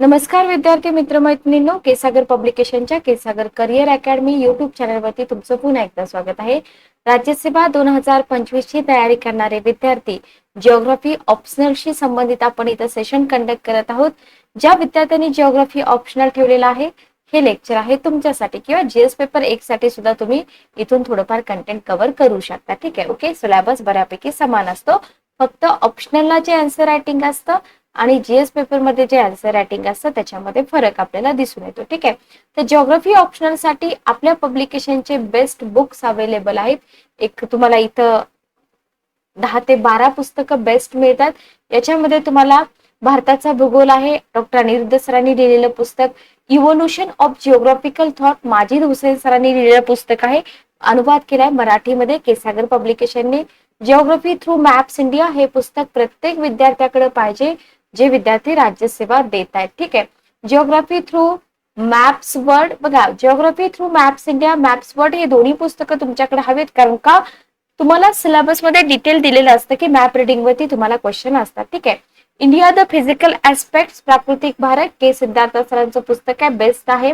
नमस्कार विद्यार्थी मित्रमैत्रिणींनो, केसागर पब्लिकेशनच्या केसागर करिअर अकॅडमी युट्यूब चॅनलवरती तुमचं पुन्हा एकदा स्वागत आहे. राज्यसेवा 2025 ची तयारी करणारे विद्यार्थी, जिओग्राफी ऑप्शनलशी संबंधित आपण इथं सेशन कंडक्ट करत आहोत. ज्या विद्यार्थ्यांनी जिओग्राफी ऑप्शनल ठेवलेला आहे, हे लेक्चर आहे तुमच्यासाठी किंवा जीएस पेपर 1 साठी सुद्धा तुम्ही इथून थोडंफार कंटेंट कव्हर करू शकता. ठीक आहे, ओके. सिलेबस बऱ्यापैकी समान असतो, फक्त ऑप्शनलला जे आन्सर रायटिंग असतं आणि जीएस पेपर मध्ये जे आन्सर रायटिंग असतं त्याच्यामध्ये फरक आपल्याला दिसून येतो. ठीक आहे, तर जिओग्राफी ऑप्शनल साठी आपल्या पब्लिकेशनचे बेस्ट बुक्स अवेलेबल आहेत. एक तुम्हाला इथं 10 ते 12 पुस्तकं बेस्ट मिळतात. याच्यामध्ये तुम्हाला भारताचा भूगोल आहे, डॉक्टर अनिरुद्ध सरांनी लिहिलेलं पुस्तक. Evolution of geographical thought Majid Husain सरांनी लिहिलेलं पुस्तक आहे, अनुवाद केलाय मराठीमध्ये केसागर पब्लिकेशनने. जिओग्राफी थ्रू मॅप्स इंडिया हे पुस्तक प्रत्येक विद्यार्थ्याकडे पाहिजे जे विद्यार्थी राज्यसेवा देत आहेत. ठीक आहे, जिओग्राफी थ्रू मॅप्स वर्ल्ड, बघा geography through maps India, maps world हे दोन्ही पुस्तकं तुमच्याकडे हवेत, कारण का तुम्हाला सिलेबस मध्ये डिटेल दिलेलं असतं की मॅप रिडिंग वरती तुम्हाला क्वेश्चन असतात. ठीक आहे, इंडिया द फिजिकल ऍस्पेक्ट्स प्राकृतिक भारत के सिद्धार्थ सरांचं पुस्तक आहे, बेस्ट आहे.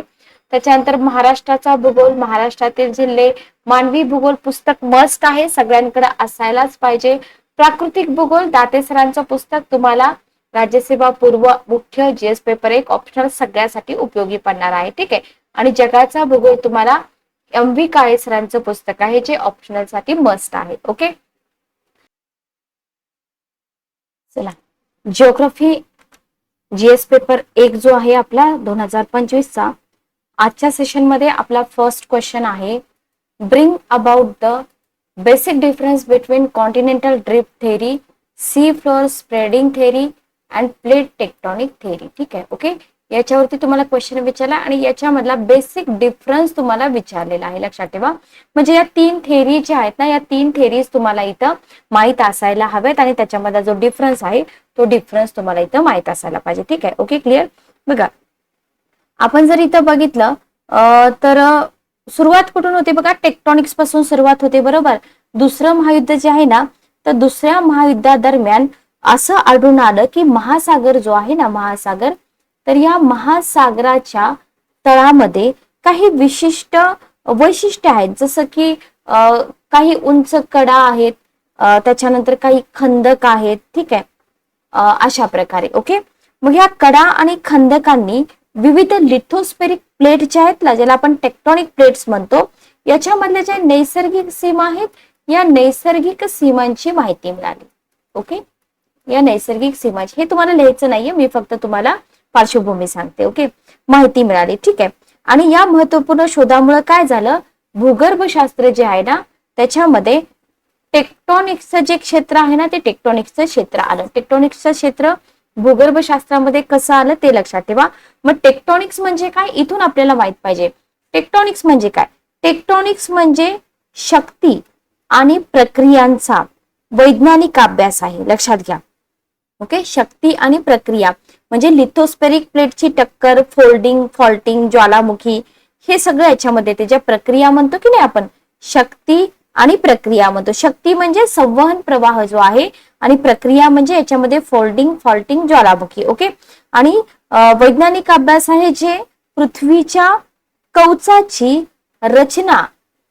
त्याच्यानंतर महाराष्ट्राचा भूगोल, महाराष्ट्रातील जिल्हे, मानवी भूगोल पुस्तक मस्ट आहे, सगळ्यांकडे असायलाच पाहिजे. प्राकृतिक भूगोल दाते सरांचं पुस्तक तुम्हाला राज्यसेवा पूर्व मुख्य जीएस पेपर 1 ऑप्शनल सगळ्यासाठी उपयोगी पडणार आहे. ठीक आहे, आणि जगाचा भूगोल तुम्हाला एम.व्ही. काळे सरांचं पुस्तक आहे जे ऑप्शनल साठी मस्ट आहे. ओके, चला जिओग्राफी जीएस पेपर 1 जो आहे आपला 2025 चा, आजच्या सेशन मध्ये आपला फर्स्ट क्वेश्चन आहे, bring about the basic difference between continental drift theory, sea floor spreading theory and plate tectonic theory. ठीक आहे, ओके. याच्यावरती तुम्हाला क्वेश्चन विचारला आणि याच्यामधला बेसिक डिफरन्स तुम्हाला विचारलेला आहे, लक्षात ठेवा. म्हणजे या 3 थेरी ज्या आहेत ना, या 3 थेरीज तुम्हाला इथं माहित असायला हवेत आणि त्याच्यामधला जो डिफरन्स आहे तो डिफरन्स तुम्हाला इथं माहित असायला पाहिजे. ठीक आहे, ओके, क्लिअर. बघा, आपण जर इथं बघितलं तर सुरुवात कुठून होते बघा, टेक्टॉनिक्स पासून सुरुवात होते, बरोबर. दुसरं महायुद्ध जे आहे ना, तर दुसऱ्या महायुद्धादरम्यान असं आढळून आलं की महासागर जो आहे ना, महासागर, तर या महासागराच्या तळामध्ये काही विशिष्ट वैशिष्ट्य आहेत, जसं की काही उंच कडा आहेत, त्याच्यानंतर काही खंदक आहेत. ठीक आहे, अशा प्रकारे. ओके, मग या कडा आणि खंदकांनी विविध लिथोस्फेरिक प्लेट ज्या आहेत ना, ज्याला आपण टेक्टॉनिक प्लेट्स म्हणतो, याच्यामधल्या ज्या नैसर्गिक सीमा आहेत, या नैसर्गिक सीमांची माहिती मिळाली. ओके, या नैसर्गिक सीमाची, हे तुम्हाला लिहायचं नाहीये, मी फक्त तुम्हाला पार्श्वभूमी सांगते. ओके, माहिती मिळाली. ठीक आहे, आणि या महत्वपूर्ण शोधामुळे काय झालं, भूगर्भशास्त्र जे आहे ना, त्याच्यामध्ये टेक्टॉनिक्सचं जे क्षेत्र आहे ना, ते टेक्टॉनिक्सचं क्षेत्र आलं. टेक्टॉनिक्सचं क्षेत्र भूगर्भशास्त्रामध्ये कसं आलं ते लक्षात ठेवा. मग टेक्टॉनिक्स म्हणजे काय, इथून आपल्याला माहित पाहिजे. टेक्टॉनिक्स म्हणजे काय, टेक्टॉनिक्स म्हणजे शक्ती आणि प्रक्रियांचा वैज्ञानिक अभ्यास आहे, लक्षात घ्या. ओके, शक्ती आणि प्रक्रिया म्हणजे लिथोस्फेरिक प्लेटची टक्कर, फोल्डिंग, फॉल्टिंग, ज्वालामुखी, हे सगळं याच्यामध्ये ते ज्या प्रक्रिया म्हणतो की नाही आपण, शक्ती आणि प्रक्रिया म्हणतो. शक्ती म्हणजे संवहन प्रवाह जो आहे आणि प्रक्रिया म्हणजे याच्यामध्ये फोल्डिंग, फॉल्टिंग, ज्वालामुखी. ओके, आणि वैज्ञानिक अभ्यास आहे जे पृथ्वीच्या कवचाची रचना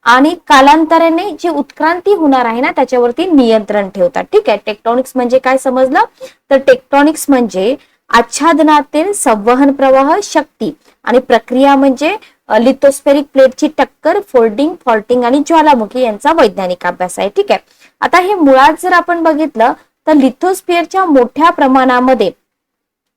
आणि कालांतराने जी उत्क्रांती होणार आहे ना, त्याच्यावरती नियंत्रण ठेवतात. ठीक आहे, टेक्टॉनिक्स म्हणजे काय समजलं, तर टेक्टॉनिक्स म्हणजे आच्छादनातील संवहन प्रवाह, शक्ती, आणि प्रक्रिया म्हणजे लिथोस्फेरिक प्लेटची टक्कर, फोल्डिंग, फॉल्टिंग आणि ज्वालामुखी यांचा वैज्ञानिक अभ्यास आहे. ठीक आहे, आता हे मुळात जर आपण बघितलं तर लिथोस्फिअरच्या मोठ्या प्रमाणामध्ये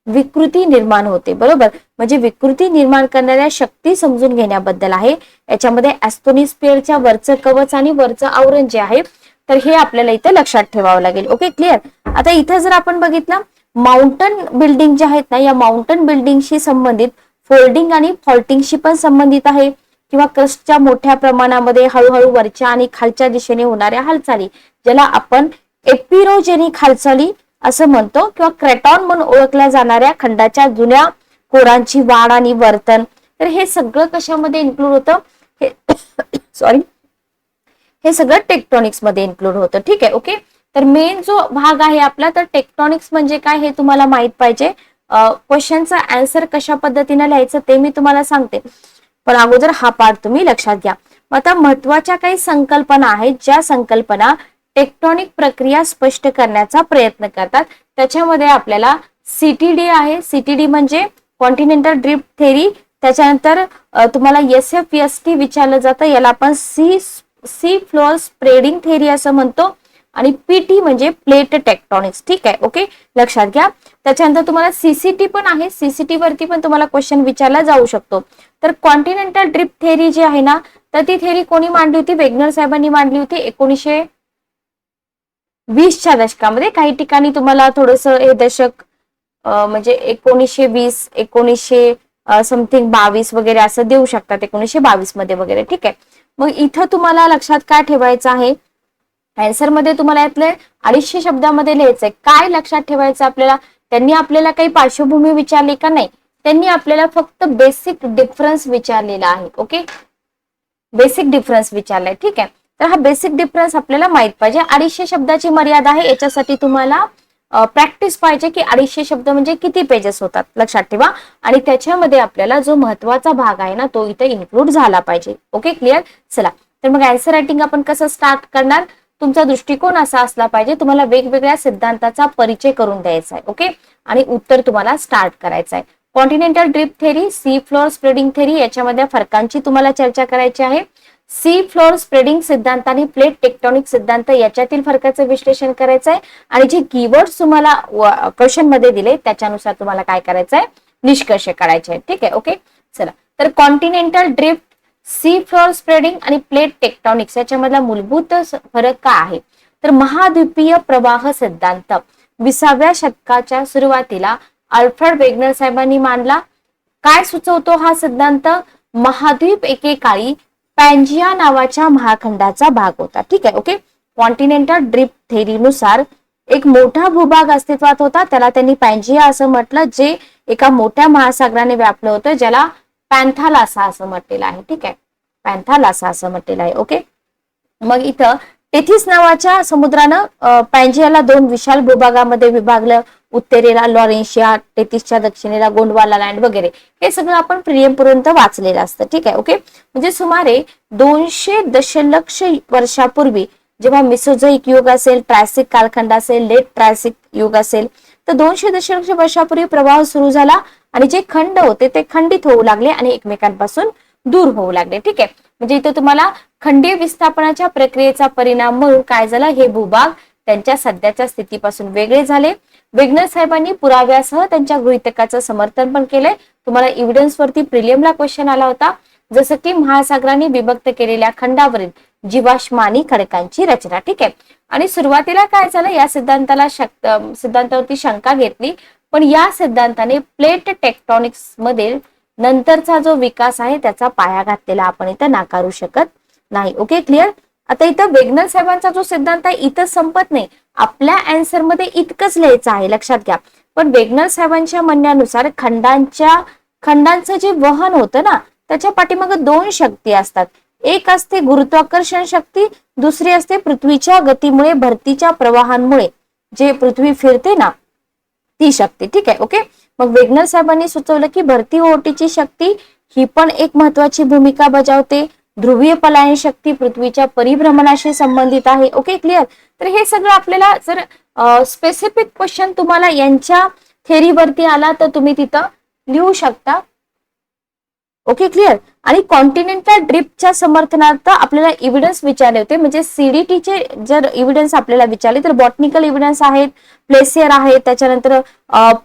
विकृती निर्माण होते, बरोबर. म्हणजे विकृती निर्माण करणाऱ्या शक्ती समजून घेण्याबद्दल आहे. याच्यामध्ये ॲस्टोनिस्फिअरच्या वरचं कवच आणि वरचं आवरण जे आहे, तर हे आपल्याला इथं लक्षात ठेवावं लागेल. Okay, clear. आता इथं जर आपण बघितलं, माउंटन बिल्डिंग जे आहेत ना, या माउंटन बिल्डिंगशी संबंधित फोल्डिंग आणि फॉल्टिंगशी पण संबंधित आहे, किंवा क्रस्टच्या मोठ्या प्रमाणामध्ये हळूहळू वरच्या आणि खालच्या दिशेने होणाऱ्या हालचाली, ज्याला आपण एपिरोजेनिक हालचाली असं म्हणतो, किंवा क्रॅटॉन म्हणून ओळखल्या जाणाऱ्या खंडाच्या जुन्या कोरांची वाढ आणि वर्तन, तर हे सगळं कशामध्ये इन्क्लूड होतं, हे सॉरी, हे सगळं टेक्टॉनिक्स मध्ये इन्क्लूड होतं. ठीक आहे, ओके. तर मेन जो भाग आहे आपला, तर टेक्टॉनिक्स म्हणजे काय हे तुम्हाला माहित पाहिजे. क्वेश्चनचा आन्सर कशा पद्धतीने लिहायचं ते मी तुम्हाला सांगते, पण अगोदर हा पार्ट तुम्ही लक्षात घ्या. आता महत्वाच्या काही संकल्पना आहेत, ज्या संकल्पना टेक्टोनिक प्रक्रिया स्पष्ट करण्याचा प्रयत्न करतात. त्याच्यामध्ये आपल्याला सीटीडी आहे. सीटीडी म्हणजे कॉन्टिनेंटल ड्रिफ्ट थेरी. त्याच्यानंतर तुम्हाला SFST विचारलं जातं, याला आपण सी फ्लोअर स्प्रेडिंग थेरी असं म्हणतो. आणि PT म्हणजे प्लेट टेक्टॉनिक्स. ठीक आहे, ओके, लक्षात घ्या. त्याच्यानंतर तुम्हाला CCT पण आहे. CCT वरती पण तुम्हाला क्वेश्चन विचारला जाऊ शकतो. तर कॉन्टिनेंटल ड्रिफ्ट थेरी जी आहे ना, तर ती थेरी कोणी मांडली होती? वेगनर साहेबांनी मांडली होती 1920च्या दशकामध्ये. काही ठिकाणी तुम्हाला थोडस हे दशक म्हणजे 1920, 1900 समथिंग 22 वगैरे असं देऊ शकतात, 1922 मध्ये वगैरे. ठीक आहे, मग इथं तुम्हाला लक्षात काय ठेवायचं आहे? आन्सर मध्ये तुम्हाला यातले 250 शब्दामध्ये लिहायचंय. काय लक्षात ठेवायचं आपल्याला? त्यांनी आपल्याला काही पार्श्वभूमी विचारली का? नाही, त्यांनी आपल्याला फक्त बेसिक डिफरन्स विचारलेला आहे. ओके, बेसिक डिफरन्स विचारलाय. ठीक आहे, तर हा बेसिक डिफरन्स आपल्याला माहित पाहिजे. 250 शब्दाची मर्यादा आहे. याच्यासाठी तुम्हाला प्रॅक्टिस पाहिजे की 250 शब्द म्हणजे किती पेजेस होतात, लक्षात ठेवा. आणि त्याच्यामध्ये आपल्याला जो महत्वाचा भाग आहे ना, तो इथे इन्क्लूड झाला पाहिजे. Okay, clear. चला, तर मग आन्सर रायटिंग आपण कसं स्टार्ट करणार? तुमचा दृष्टिकोन असा असला पाहिजे, तुम्हाला वेगवेगळ्या सिद्धांताचा परिचय करून द्यायचा आहे. ओके, आणि उत्तर तुम्हाला स्टार्ट करायचं आहे. Continental drift theory, sea floor spreading theory, याच्यामध्ये फरकांची तुम्हाला चर्चा करायची आहे. सी फ्लोअर स्प्रेडिंग सिद्धांत आणि प्लेट टेक्टॉनिक सिद्धांत याच्यातील फरकाचं विश्लेषण करायचं आहे. आणि जे कीवर्ड्स तुम्हाला क्वेश्चन मध्ये दिले त्याच्यानुसार तुम्हाला काय करायचं आहे? निष्कर्ष काढायचे आहे. ठीक आहे, ओके, चला. तर continental drift, sea floor spreading आणि प्लेट टेक्टॉनिक्स याच्यामधला मूलभूत फरक काय आहे? तर महाद्वीपीय प्रवाह सिद्धांत 20व्या शतकाच्या सुरुवातीला अल्फ्रेड वेगनर साहेबांनी मांडला. काय सुचवतो हा सिद्धांत? महाद्वीप एकेकाळी पॅन्जिया नावाच्या महाखंडाचा भाग होता. ठीक आहे, ओके. कॉन्टिनेंटल ड्रिफ्ट थेरीनुसार एक मोठा भूभाग अस्तित्वात होता, त्याला त्यांनी पॅन्जिया असं म्हटलं, जे एका मोठ्या महासागराने व्यापलं होतं, ज्याला पॅन्थालासा असं म्हटलेलं आहे. ठीक आहे, पॅन्थालासा असं म्हटलेलं आहे. ओके, मग इथं टेथिस नावाच्या समुद्रानं पॅन्जियाला 2 विशाल भूभागामध्ये विभागलं. उत्तरेला लॉरेन्शिया, टेथिसच्या दक्षिणेला गोंडवाला लँड वगैरे. हे सगळं आपण प्रियमपर्यंत वाचलेलं असतं. ठीक आहे, ओके. म्हणजे सुमारे 200 दशलक्ष वर्षापूर्वी जेव्हा मिसोझोइक युग असेल, ट्रायसिक कालखंड असेल, लेट ट्रायसिक युग असेल, तर 200 दशलक्ष वर्षापूर्वी प्रवाह सुरू झाला आणि जे खंड होते ते खंडित होऊ लागले आणि एकमेकांपासून दूर होऊ लागले. ठीक आहे, म्हणजे इथं तुम्हाला खंडीय विस्थापनाच्या प्रक्रियेचा परिणाम म्हणून काय झाला? हे भूभाग त्यांच्या सध्याच्या स्थितीपासून वेगळे झाले. वेगनर साहेबांनी पुराव्यासह त्यांच्या गृहीतकाचं समर्थन पण केलंय. तुम्हाला एव्हिडन्स वरती प्रिलियमला क्वेश्चन आला होता, जसं की महासागराने विभक्त केलेल्या खंडावरील जीवाश्म आणि खडकांची रचना. ठीक आहे, आणि सुरुवातीला काय झालं? या सिद्धांतावरती शंका घेतली, पण या सिद्धांताने प्लेट टेक्टॉनिक्स मध्ये नंतरचा जो विकास आहे त्याचा पाया घातलेला आपण इथं नाकारू शकत नाही. Okay, clear. आता इथं वेगनर साहेबांचा जो सिद्धांत आहे इथं संपत नाही, आपल्या आन्सर मध्ये इतकंच लिहायचं आहे, लक्षात घ्या. पण वेगनर साहेबांच्या म्हणण्यानुसार खंडांचं जे वहन होतं ना, त्याच्या पाठीमागे 2 शक्ती असतात. एक असते गुरुत्वाकर्षण शक्ती, दुसरी असते पृथ्वीच्या गतीमुळे, भरतीच्या प्रवाहांमुळे जे पृथ्वी फिरते ना, ती शक्ती. ठीक आहे, ओके. मग वेगनर साहेबांनी सुचवलं की भरती ओहोटीची शक्ती ही पण एक महत्वाची भूमिका बजावते. ध्रुवीय पलायन शक्ती पृथ्वीच्या परिभ्रमणाशी संबंधित आहे. Okay, clear. तर हे सगळं आपल्याला जर स्पेसिफिक क्वेश्चन तुम्हाला यांच्या थेरीवरती आला तर तुम्ही तिथं लिहू शकता. Okay, clear. आणि कॉन्टिनेंटल ड्रिफ्टच्या समर्थनार्थ आपल्याला एव्हिडन्स विचारले होते, म्हणजे सीडीटीचे जर एव्हिडन्स आपल्याला विचारले तर बॉटनिकल एव्हिडन्स आहेत, प्लेसियर आहे, त्याच्यानंतर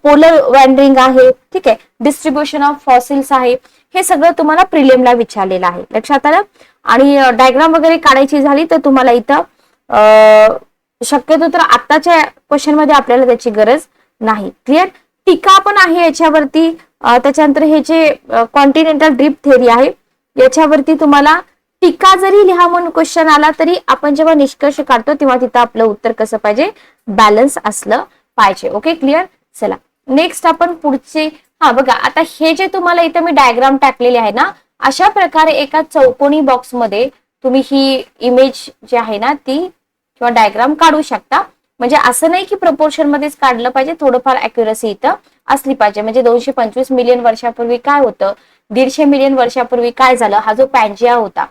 पोलर वँडरिंग आहे. ठीक आहे, डिस्ट्रीब्युशन ऑफ फॉसिल्स आहे. हे सगळं तुम्हाला प्रिलियमला विचारलेलं आहे, लक्षात आलं. आणि डायग्राम वगैरे काढायची झाली तर तुम्हाला इथं शक्यतो तर आताच्या क्वेश्चन मध्ये आपल्याला त्याची गरज नाही. क्लिअर. टीका पण आहे याच्यावरती. त्याच्यानंतर हे जे कॉन्टिनेंटल ड्रिफ्ट थेरी आहे याच्यावरती तुम्हाला टीका जरी लिहा म्हणून क्वेश्चन आला तरी आपण जेव्हा निष्कर्ष काढतो तेव्हा तिथं आपलं उत्तर कसं पाहिजे? बॅलन्स असलं पाहिजे. Okay, clear. चला, नेक्स्ट आपण पुढचे बघा. आता हे जे तुम्हाला इथं मी डायग्राम टाकलेले आहे ना, अशा प्रकारे एका चौकोनी बॉक्स मध्ये तुम्ही ही इमेज जी आहे ना ती किंवा डायग्राम काढू शकता. म्हणजे असं नाही की प्रपोर्शन मध्येच काढलं पाहिजे, थोडंफार अॅक्युरसी इथं असली पाहिजे. म्हणजे 225 मिलियन वर्षापूर्वी काय होतं, 150 मिलियन वर्षापूर्वी काय झालं, हा जो पॅन्जिया होता,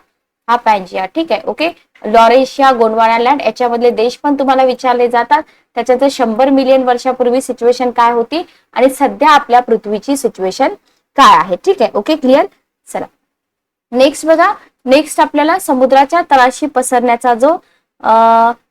हा पॅन्जिया, ठीक आहे, ओके. लॉरेशिया, गोंडवाना लँड याच्यामधले देश पण तुम्हाला विचारले जातात. त्याच्यात 100 मिलियन वर्षापूर्वी सिच्युएशन काय होती आणि सध्या आपल्या पृथ्वीची सिच्युएशन काय आहे, ठीक आहे, ओके, क्लिअर. चला नेक्स्ट बघा, नेक्स्ट आपल्याला समुद्राच्या तळाशी पसरण्याचा जो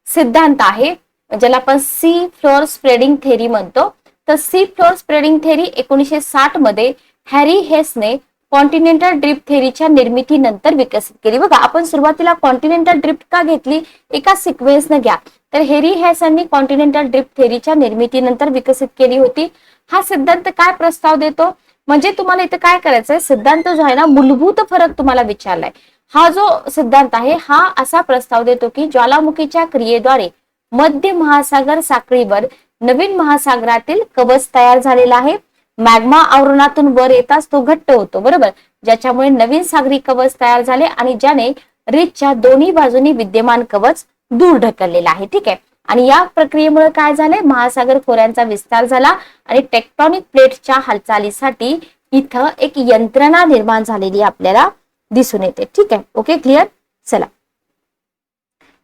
सिद्धांत आहे, ज्याला आपण सी फ्लोअर स्प्रेडिंग थेरी म्हणतो. तर सी फ्लोअर स्प्रेडिंग थेरी 1960 मध्ये हॅरी हेसने कॉन्टिनेंटल ड्रिफ्ट थेरीच्या निर्मितीनंतर विकसित केली. बघा, आपण सुरुवातीला कॉन्टिनेंटल ड्रिफ्ट का घेतली, एका सिक्वेन्सने घ्या. तर हॅरी हेस यांनी कॉन्टिनेंटल ड्रिफ्ट थेरीच्या निर्मितीनंतर विकसित केली होती. हा सिद्धांत काय प्रस्ताव देतो, म्हणजे तुम्हाला इथं काय करायचंय, सिद्धांत जो आहे ना, मूलभूत फरक तुम्हाला विचारलाय. हा जो सिद्धांत आहे हा असा प्रस्ताव देतो की ज्वालामुखीच्या क्रियेद्वारे मध्य महासागर साखळीवर नवीन महासागरातील कवच तयार झालेला आहे. मॅग्मा आवरणातून वर येताच तो घट्ट होतो, बरोबर, ज्याच्यामुळे नवीन सागरी कवच तयार झाले आणि ज्याने रिचच्या दोन्ही बाजूनी विद्यमान कवच दूर ढकललेला आहे, ठीक आहे. आणि या प्रक्रियेमुळे काय झाले, महासागर खोऱ्यांचा विस्तार झाला आणि टेक्टॉनिक प्लेट्सच्या हालचालीसाठी इथं एक यंत्रणा निर्माण झालेली आपल्याला दिसून येते, ठीक आहे, ओके, क्लिअर. चला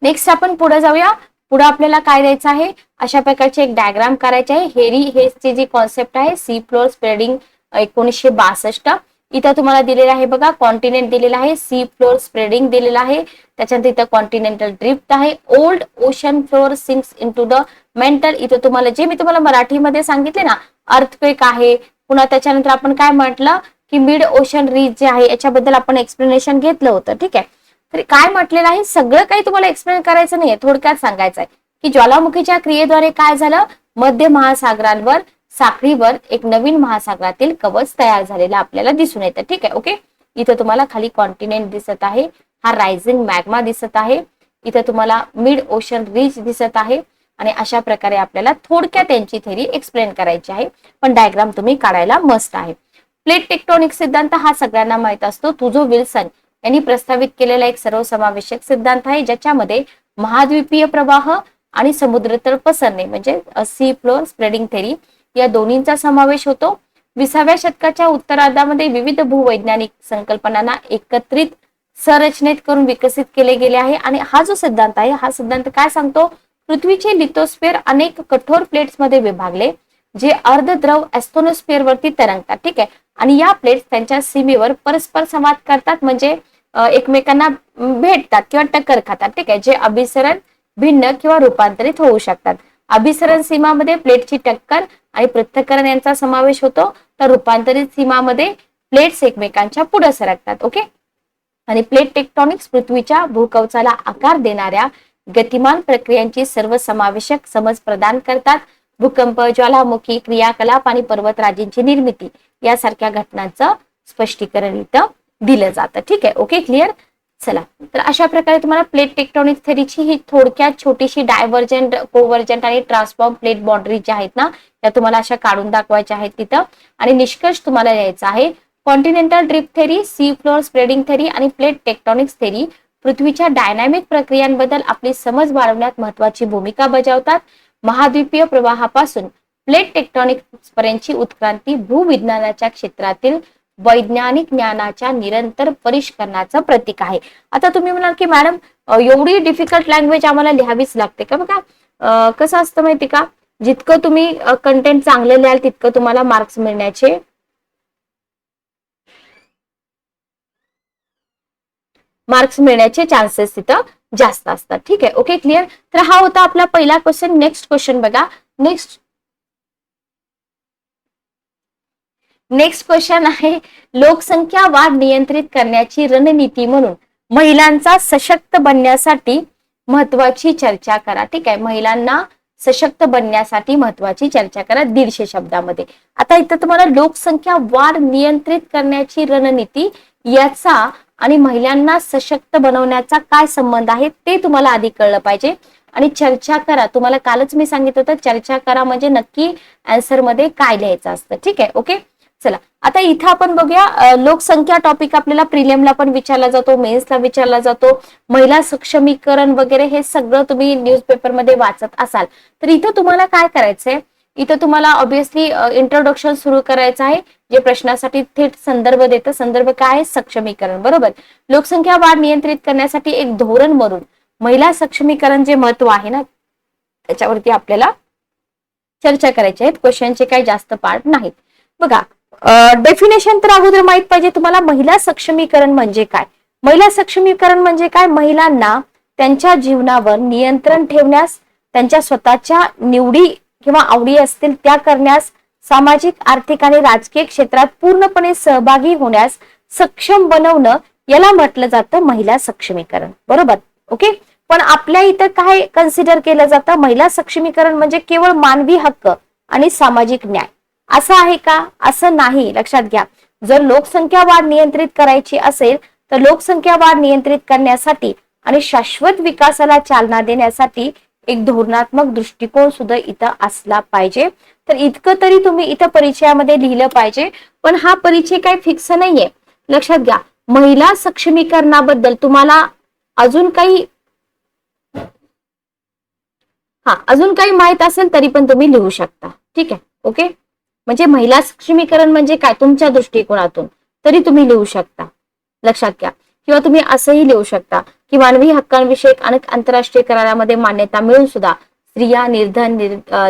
नेक्स्ट आपण पुढे जाऊया. पुढे आपल्याला काय द्यायचं आहे, अशा प्रकारचे एक डायग्राम करायचे आहे. हेरी हेसची जी कॉन्सेप्ट आहे सी फ्लोअर स्प्रेडिंग 1962, इथं तुम्हाला दिलेलं आहे बघा, कॉन्टिनेंट दिलेला आहे, सी फ्लोअर स्प्रेडिंग दिलेला आहे, त्याच्यानंतर इथं कॉन्टिनेंटल ड्रिफ्ट आहे, old ocean floor sinks into the mantle, इथं तुम्हाला जे मी तुम्हाला मराठीमध्ये सांगितले ना, अर्थक्वेक आहे. पुन्हा त्याच्यानंतर आपण काय म्हटलं की मिड ओशन रीज जे आहे याच्याबद्दल आपण एक्सप्लेनेशन घेतलं होतं, ठीक आहे. तर काय म्हटलेलं आहे, सगळं काही तुम्हाला एक्सप्लेन करायचं नाहीये, थोडक्यात सांगायचं आहे की ज्वालामुखीच्या क्रियेद्वारे काय झालं, मध्य महासागरांवर साखळीवर एक नवीन महासागरातील कवच तयार झालेला आपल्याला दिसून येतं, ठीक आहे, ओके. इथं तुम्हाला खाली कॉन्टिनेंट दिसत आहे, हा रायझिंग मॅग्मा दिसत आहे, इथं तुम्हाला मिड ओशन रीच दिसत आहे आणि अशा प्रकारे आपल्याला थोडक्यात त्यांची थेरी एक्सप्लेन करायची आहे, पण डायग्राम तुम्ही काढायला मस्त आहे. प्लेट टेक्टोनिक सिद्धांत हा सगळ्यांना माहित असतो, तुझो विल्सन यांनी प्रस्तावित केलेला एक सर्वसमावेशक सिद्धांत आहे, ज्याच्यामध्ये महाद्वीपीय प्रवाह आणि समुद्रतळ पसरणे म्हणजे सी फ्लोअर स्प्रेडिंग थेरी या दोन्हींचा समावेश होतो. 20व्या शतकाच्या उत्तरार्धामध्ये विविध भूवैज्ञानिक संकल्पनांना एकत्रित संरचनेत करून विकसित केले गेले आहे. आणि हा जो सिद्धांत आहे, हा सिद्धांत काय सांगतो, पृथ्वीचे लिथोस्फिअर अनेक कठोर प्लेट्स मध्ये विभागले जे अर्धद्रव एस्थोनोस्फिअर वरती तरंगतात, ठीक आहे. आणि या प्लेट्स त्यांच्या सीमेवर परस्पर संवाद करतात, म्हणजे एकमेकांना भेटतात किंवा टक्कर खातात, ठीक आहे, जे अभिसरण, भिन्न किंवा रूपांतरित होऊ शकतात. अभिसरण सीमामध्ये प्लेटची टक्कर आणि पृथक्करण यांचा समावेश होतो, तर रूपांतरित सीमामध्ये प्लेट्स एकमेकांच्या पुढे सरकतात, ओके. आणि प्लेट टेक्टॉनिक्स पृथ्वीच्या भूकवचाला आकार देणाऱ्या गतिमान प्रक्रियांची सर्वसमावेशक समज प्रदान करतात. भूकंप, ज्वालामुखी, क्रियाकलाप आणि पर्वतराजींची निर्मिती यासारख्या घटनांचं स्पष्टीकरण इथं दिलं जातं, ठीक आहे, ओके, क्लिअर. चला तर अशा प्रकारे तुम्हाला प्लेट टेक्टोनिक थेरीची ही थोडक्यात छोटीशी डायव्हर्जंट, कोव्हर्जंट आणि ट्रान्सफॉर्म प्लेट बाउंड्री ज्या आहेत ना, त्या तुम्हाला अशा काढून दाखवायच्या आहेत तिथं. आणि निष्कर्ष तुम्हाला यायचा आहे, continental drift theory, sea floor spreading theory आणि प्लेट टेक्टोनिक्स थेरी पृथ्वीच्या डायनामिक प्रक्रियांबद्दल आपली समज वाढवण्यात महत्वाची भूमिका बजावतात. महाद्वीपीय प्रवाहापासून प्लेट टेक्टोनिक्स पर्यंतची उत्क्रांती भूविज्ञानाच्या क्षेत्रातील वैज्ञानिक ज्ञानाच्या निरंतर परिष्करणाचं प्रतीक आहे. आता तुम्ही म्हणाल की मॅडम एवढी डिफिकल्ट लँग्वेज आम्हाला लिहावीच लागते का? बघा कसं असतं माहिती का, जितकं तुम्ही कंटेंट चांगलं लिहाल तितकं तुम्हाला मार्क्स मिळण्याचे चान्सेस तिथं जास्त असतात, ठीक आहे, ओके, क्लिअर. तर हा होता आपला पहिला क्वेश्चन. नेक्स्ट क्वेश्चन बघा. नेक्स्ट क्वेश्चन आहे, लोकसंख्या वाढ नियंत्रित करण्याची रणनीती म्हणून महिलांचा सशक्त बनण्यासाठी महत्वाची चर्चा करा, ठीक आहे. महिलांना सशक्त बनण्यासाठी महत्वाची चर्चा करा 150 शब्दामध्ये. आता इथं तुम्हाला लोकसंख्या वाढ नियंत्रित करण्याची रणनीती याचा आणि महिलांना सशक्त बनवण्याचा काय संबंध आहे ते तुम्हाला आधी कळलं पाहिजे. आणि चर्चा करा, तुम्हाला कालच मी सांगितलं होतं चर्चा करा म्हणजे नक्की आन्सर मध्ये काय लिहायचं असतं, ठीक आहे, ओके. चला आता इथं आपण बघूया, लोकसंख्या टॉपिक आपल्याला प्रिलियमला पण विचारला जातो, मेन्सला विचारला जातो, महिला सक्षमीकरण वगैरे हे सगळं तुम्ही न्यूजपेपरमध्ये वाचत असाल. तर इथं तुम्हाला काय करायचंय, इथं तुम्हाला ऑब्विसली इंट्रोडक्शन सुरू करायचं आहे, जे प्रश्नासाठी थेट संदर्भ देतं. संदर्भ काय आहे? सक्षमीकरण. बरोबर. लोकसंख्या वाढ नियंत्रित करण्यासाठी एक धोरण म्हणून महिला सक्षमीकरण जे महत्व आहे ना, त्याच्यावरती आपल्याला चर्चा करायची आहे. क्वेश्चनचे काही जास्त पार्ट नाहीत. बघा, डेफिनेशन तर अगोदर माहित पाहिजे तुम्हाला. महिला सक्षमीकरण म्हणजे काय? महिला सक्षमीकरण म्हणजे काय? महिलांना त्यांच्या जीवनावर नियंत्रण ठेवण्यास, त्यांच्या स्वतःच्या निवडी किंवा आवडी असतील त्या करण्यास, सामाजिक, आर्थिक आणि राजकीय क्षेत्रात पूर्णपणे सहभागी होण्यास सक्षम बनवणं, याला म्हटलं जातं महिला सक्षमीकरण. बरोबर. ओके. पण आपल्या इथं काय कन्सिडर केलं जातं? महिला सक्षमीकरण म्हणजे केवळ मानवी हक्क आणि सामाजिक न्याय असं आहे का? असं नाही. लक्षात घ्या. जर लोकसंख्या वाढ नियंत्रित करायची असेल तर लोकसंख्या वाढ नियंत्रित करण्यासाठी आणि शाश्वत विकासाला चालना देण्यासाठी एक धोरणात्मक दृष्टिकोन सुद्धा इथं असला पाहिजे. तर इतकं तरी तुम्ही इथं परिचयामध्ये लिहिलं पाहिजे. पण हा परिचय काही फिक्स नाहीये. लक्षात घ्या. महिला सक्षमीकरणाबद्दल तुम्हाला अजून काही माहित असेल तरी पण तुम्ही लिहू शकता. ठीक आहे. ओके. म्हणजे महिला सक्षमीकरण म्हणजे काय तुमच्या दृष्टिकोनातून तरी तुम्ही लिहू शकता. लक्षात घ्या. किंवा तुम्ही असंही लिहू शकता की मानवी हक्कांविषयक अनेक आंतरराष्ट्रीय करारामध्ये मान्यता मिळून सुद्धा स्त्रिया निर्धन,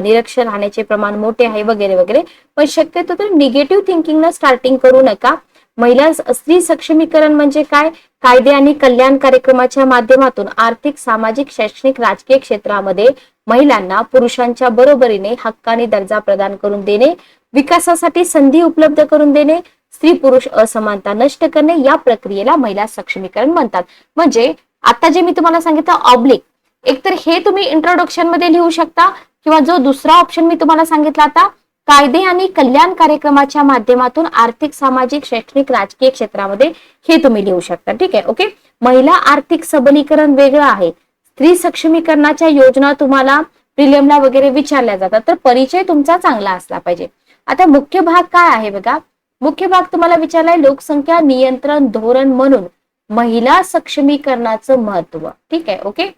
निरक्षर राहण्याचे प्रमाण मोठे आहे वगैरे वगैरे. पण शक्यतो तर निगेटिव्ह थिंकिंग न स्टार्टिंग करू नका. महिला स्त्री सक्षमीकरण म्हणजे काय? कायदे आणि कल्याण कार्यक्रमाच्या माध्यमातून आर्थिक, सामाजिक, शैक्षणिक, राजकीय क्षेत्रामध्ये महिलांना पुरुषांच्या बरोबरीने हक्क आणि दर्जा प्रदान करून देणे, विकासासाठी संधी उपलब्ध करून देणे, स्त्री पुरुष असमानता नष्ट करणे, या प्रक्रियेला महिला सक्षमीकरण म्हणतात. म्हणजे आता जे मी तुम्हाला सांगितलं ऑब्लिक, एकतर हे तुम्ही इंट्रोडक्शन मध्ये लिहू शकता किंवा जो दुसरा ऑप्शन मी तुम्हाला सांगितला आता, कायदे आणि कल्याण कार्यक्रमाच्या माध्यमातून आर्थिक, सामाजिक, शैक्षणिक, राजकीय क्षेत्रामध्ये, हे तुम्ही लिहू शकता. ठीक आहे. ओके. महिला आर्थिक सबलीकरण वेगळं आहे. स्त्री सक्षमीकरणाच्या योजना तुम्हाला प्रिलियमला वगैरे विचारल्या जातात. तर परिचय तुमचा चांगला असला पाहिजे. आता मुख्य भाग काय आहे बघा. मुख्य भाग तुम्हाला विचारलाय लोकसंख्या नियंत्रण धोरण म्हणून महिला सक्षमीकरणाचं महत्व. ठीक आहे. ओके.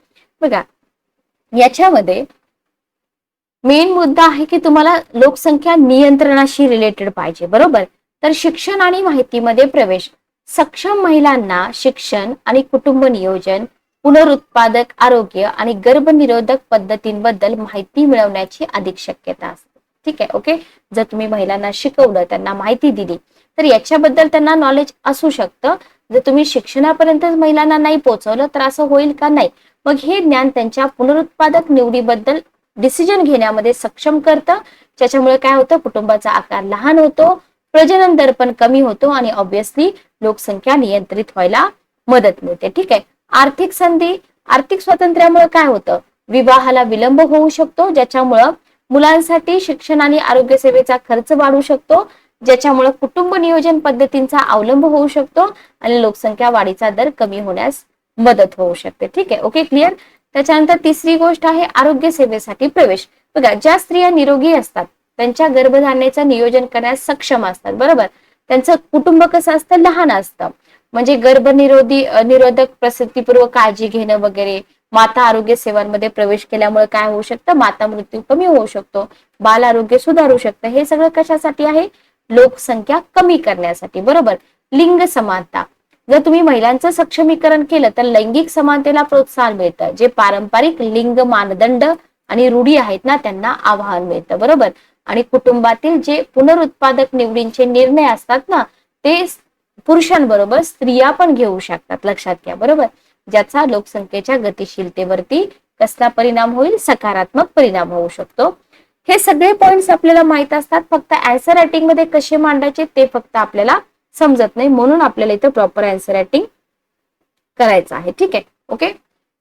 बघा, याच्यामध्ये मेन मुद्दा आहे की तुम्हाला लोकसंख्या नियंत्रणाशी रिलेटेड पाहिजे. बरोबर. तर शिक्षण आणि माहितीमध्ये प्रवेश. सक्षम महिलांना शिक्षण आणि कुटुंब नियोजन, पुनरुत्पादक आरोग्य आणि गर्भनिरोधक पद्धतींबद्दल माहिती मिळवण्याची अधिक शक्यता असते. ठीक आहे. ओके. जर तुम्ही महिलांना शिकवलं, त्यांना माहिती दिली, तर याच्याबद्दल त्यांना नॉलेज असू शकतं. जर तुम्ही शिक्षणापर्यंत महिलांना नाही पोहोचवलं तर असं होईल का? नाही. मग हे ज्ञान त्यांच्या पुनरुत्पादक निवडीबद्दल डिसिजन घेण्यामध्ये सक्षम करतं. ज्याच्यामुळे काय होतं? कुटुंबाचा आकार लहान होतो, प्रजनन दर पण कमी होतो आणि ऑब्विसली लोकसंख्या नियंत्रित व्हायला मदत मिळते. ठीक आहे. आर्थिक संधी. आर्थिक स्वातंत्र्यामुळे काय होतं? विवाहाला विलंब होऊ शकतो, ज्याच्यामुळं मुलांसाठी शिक्षण आणि आरोग्य सेवेचा खर्च वाढू शकतो, ज्याच्यामुळे कुटुंब नियोजन पद्धतींचा अवलंब होऊ शकतो आणि लोकसंख्या वाढीचा दर कमी होण्यास मदत होऊ शकते. ठीक आहे. ओके. क्लिअर. त्याच्यानंतर तिसरी गोष्ट आहे आरोग्य सेवेसाठी प्रवेश. बघा, ज्या स्त्रिया निरोगी असतात त्यांच्या गर्भधारणेचं नियोजन करण्यास सक्षम असतात. बरोबर. त्यांचं कुटुंब कसं असतं? लहान असतं. म्हणजे निरोधक प्रसूतीपूर्व काळजी घेणं वगैरे. माता आरोग्य सेवांमध्ये प्रवेश केल्यामुळे काय होऊ शकतं? माता मृत्यू कमी होऊ शकतो, बाल आरोग्य सुधारू शकतं. हे सगळं कशासाठी आहे? लोकसंख्या कमी करण्यासाठी. बरोबर. लिंग समानता. जर तुम्ही महिलांचं सक्षमीकरण केलं तर लैंगिक समानतेला प्रोत्साहन मिळतं. जे पारंपरिक लिंग मानदंड आणि रूढी आहेत ना, त्यांना आव्हान मिळतं. बरोबर. आणि कुटुंबातील जे पुनरुत्पादक निवडींचे निर्णय असतात ना, ते पुरुषांबरोबर स्त्रिया पण घेऊ शकतात. लक्षात घ्या. बरोबर. ज्याचा लोकसंख्येच्या गतिशीलतेवरती कसला परिणाम होईल? सकारात्मक परिणाम होऊ शकतो. हे सगळे पॉइंट्स आपल्याला माहित असतात. फक्त आन्सर रायटिंग मध्ये कसे मांडायचे ते फक्त आपल्याला समजत नाही. म्हणून आपल्याला इथं प्रॉपर आन्सर रायटिंग करायचं आहे. ठीक आहे. ओके.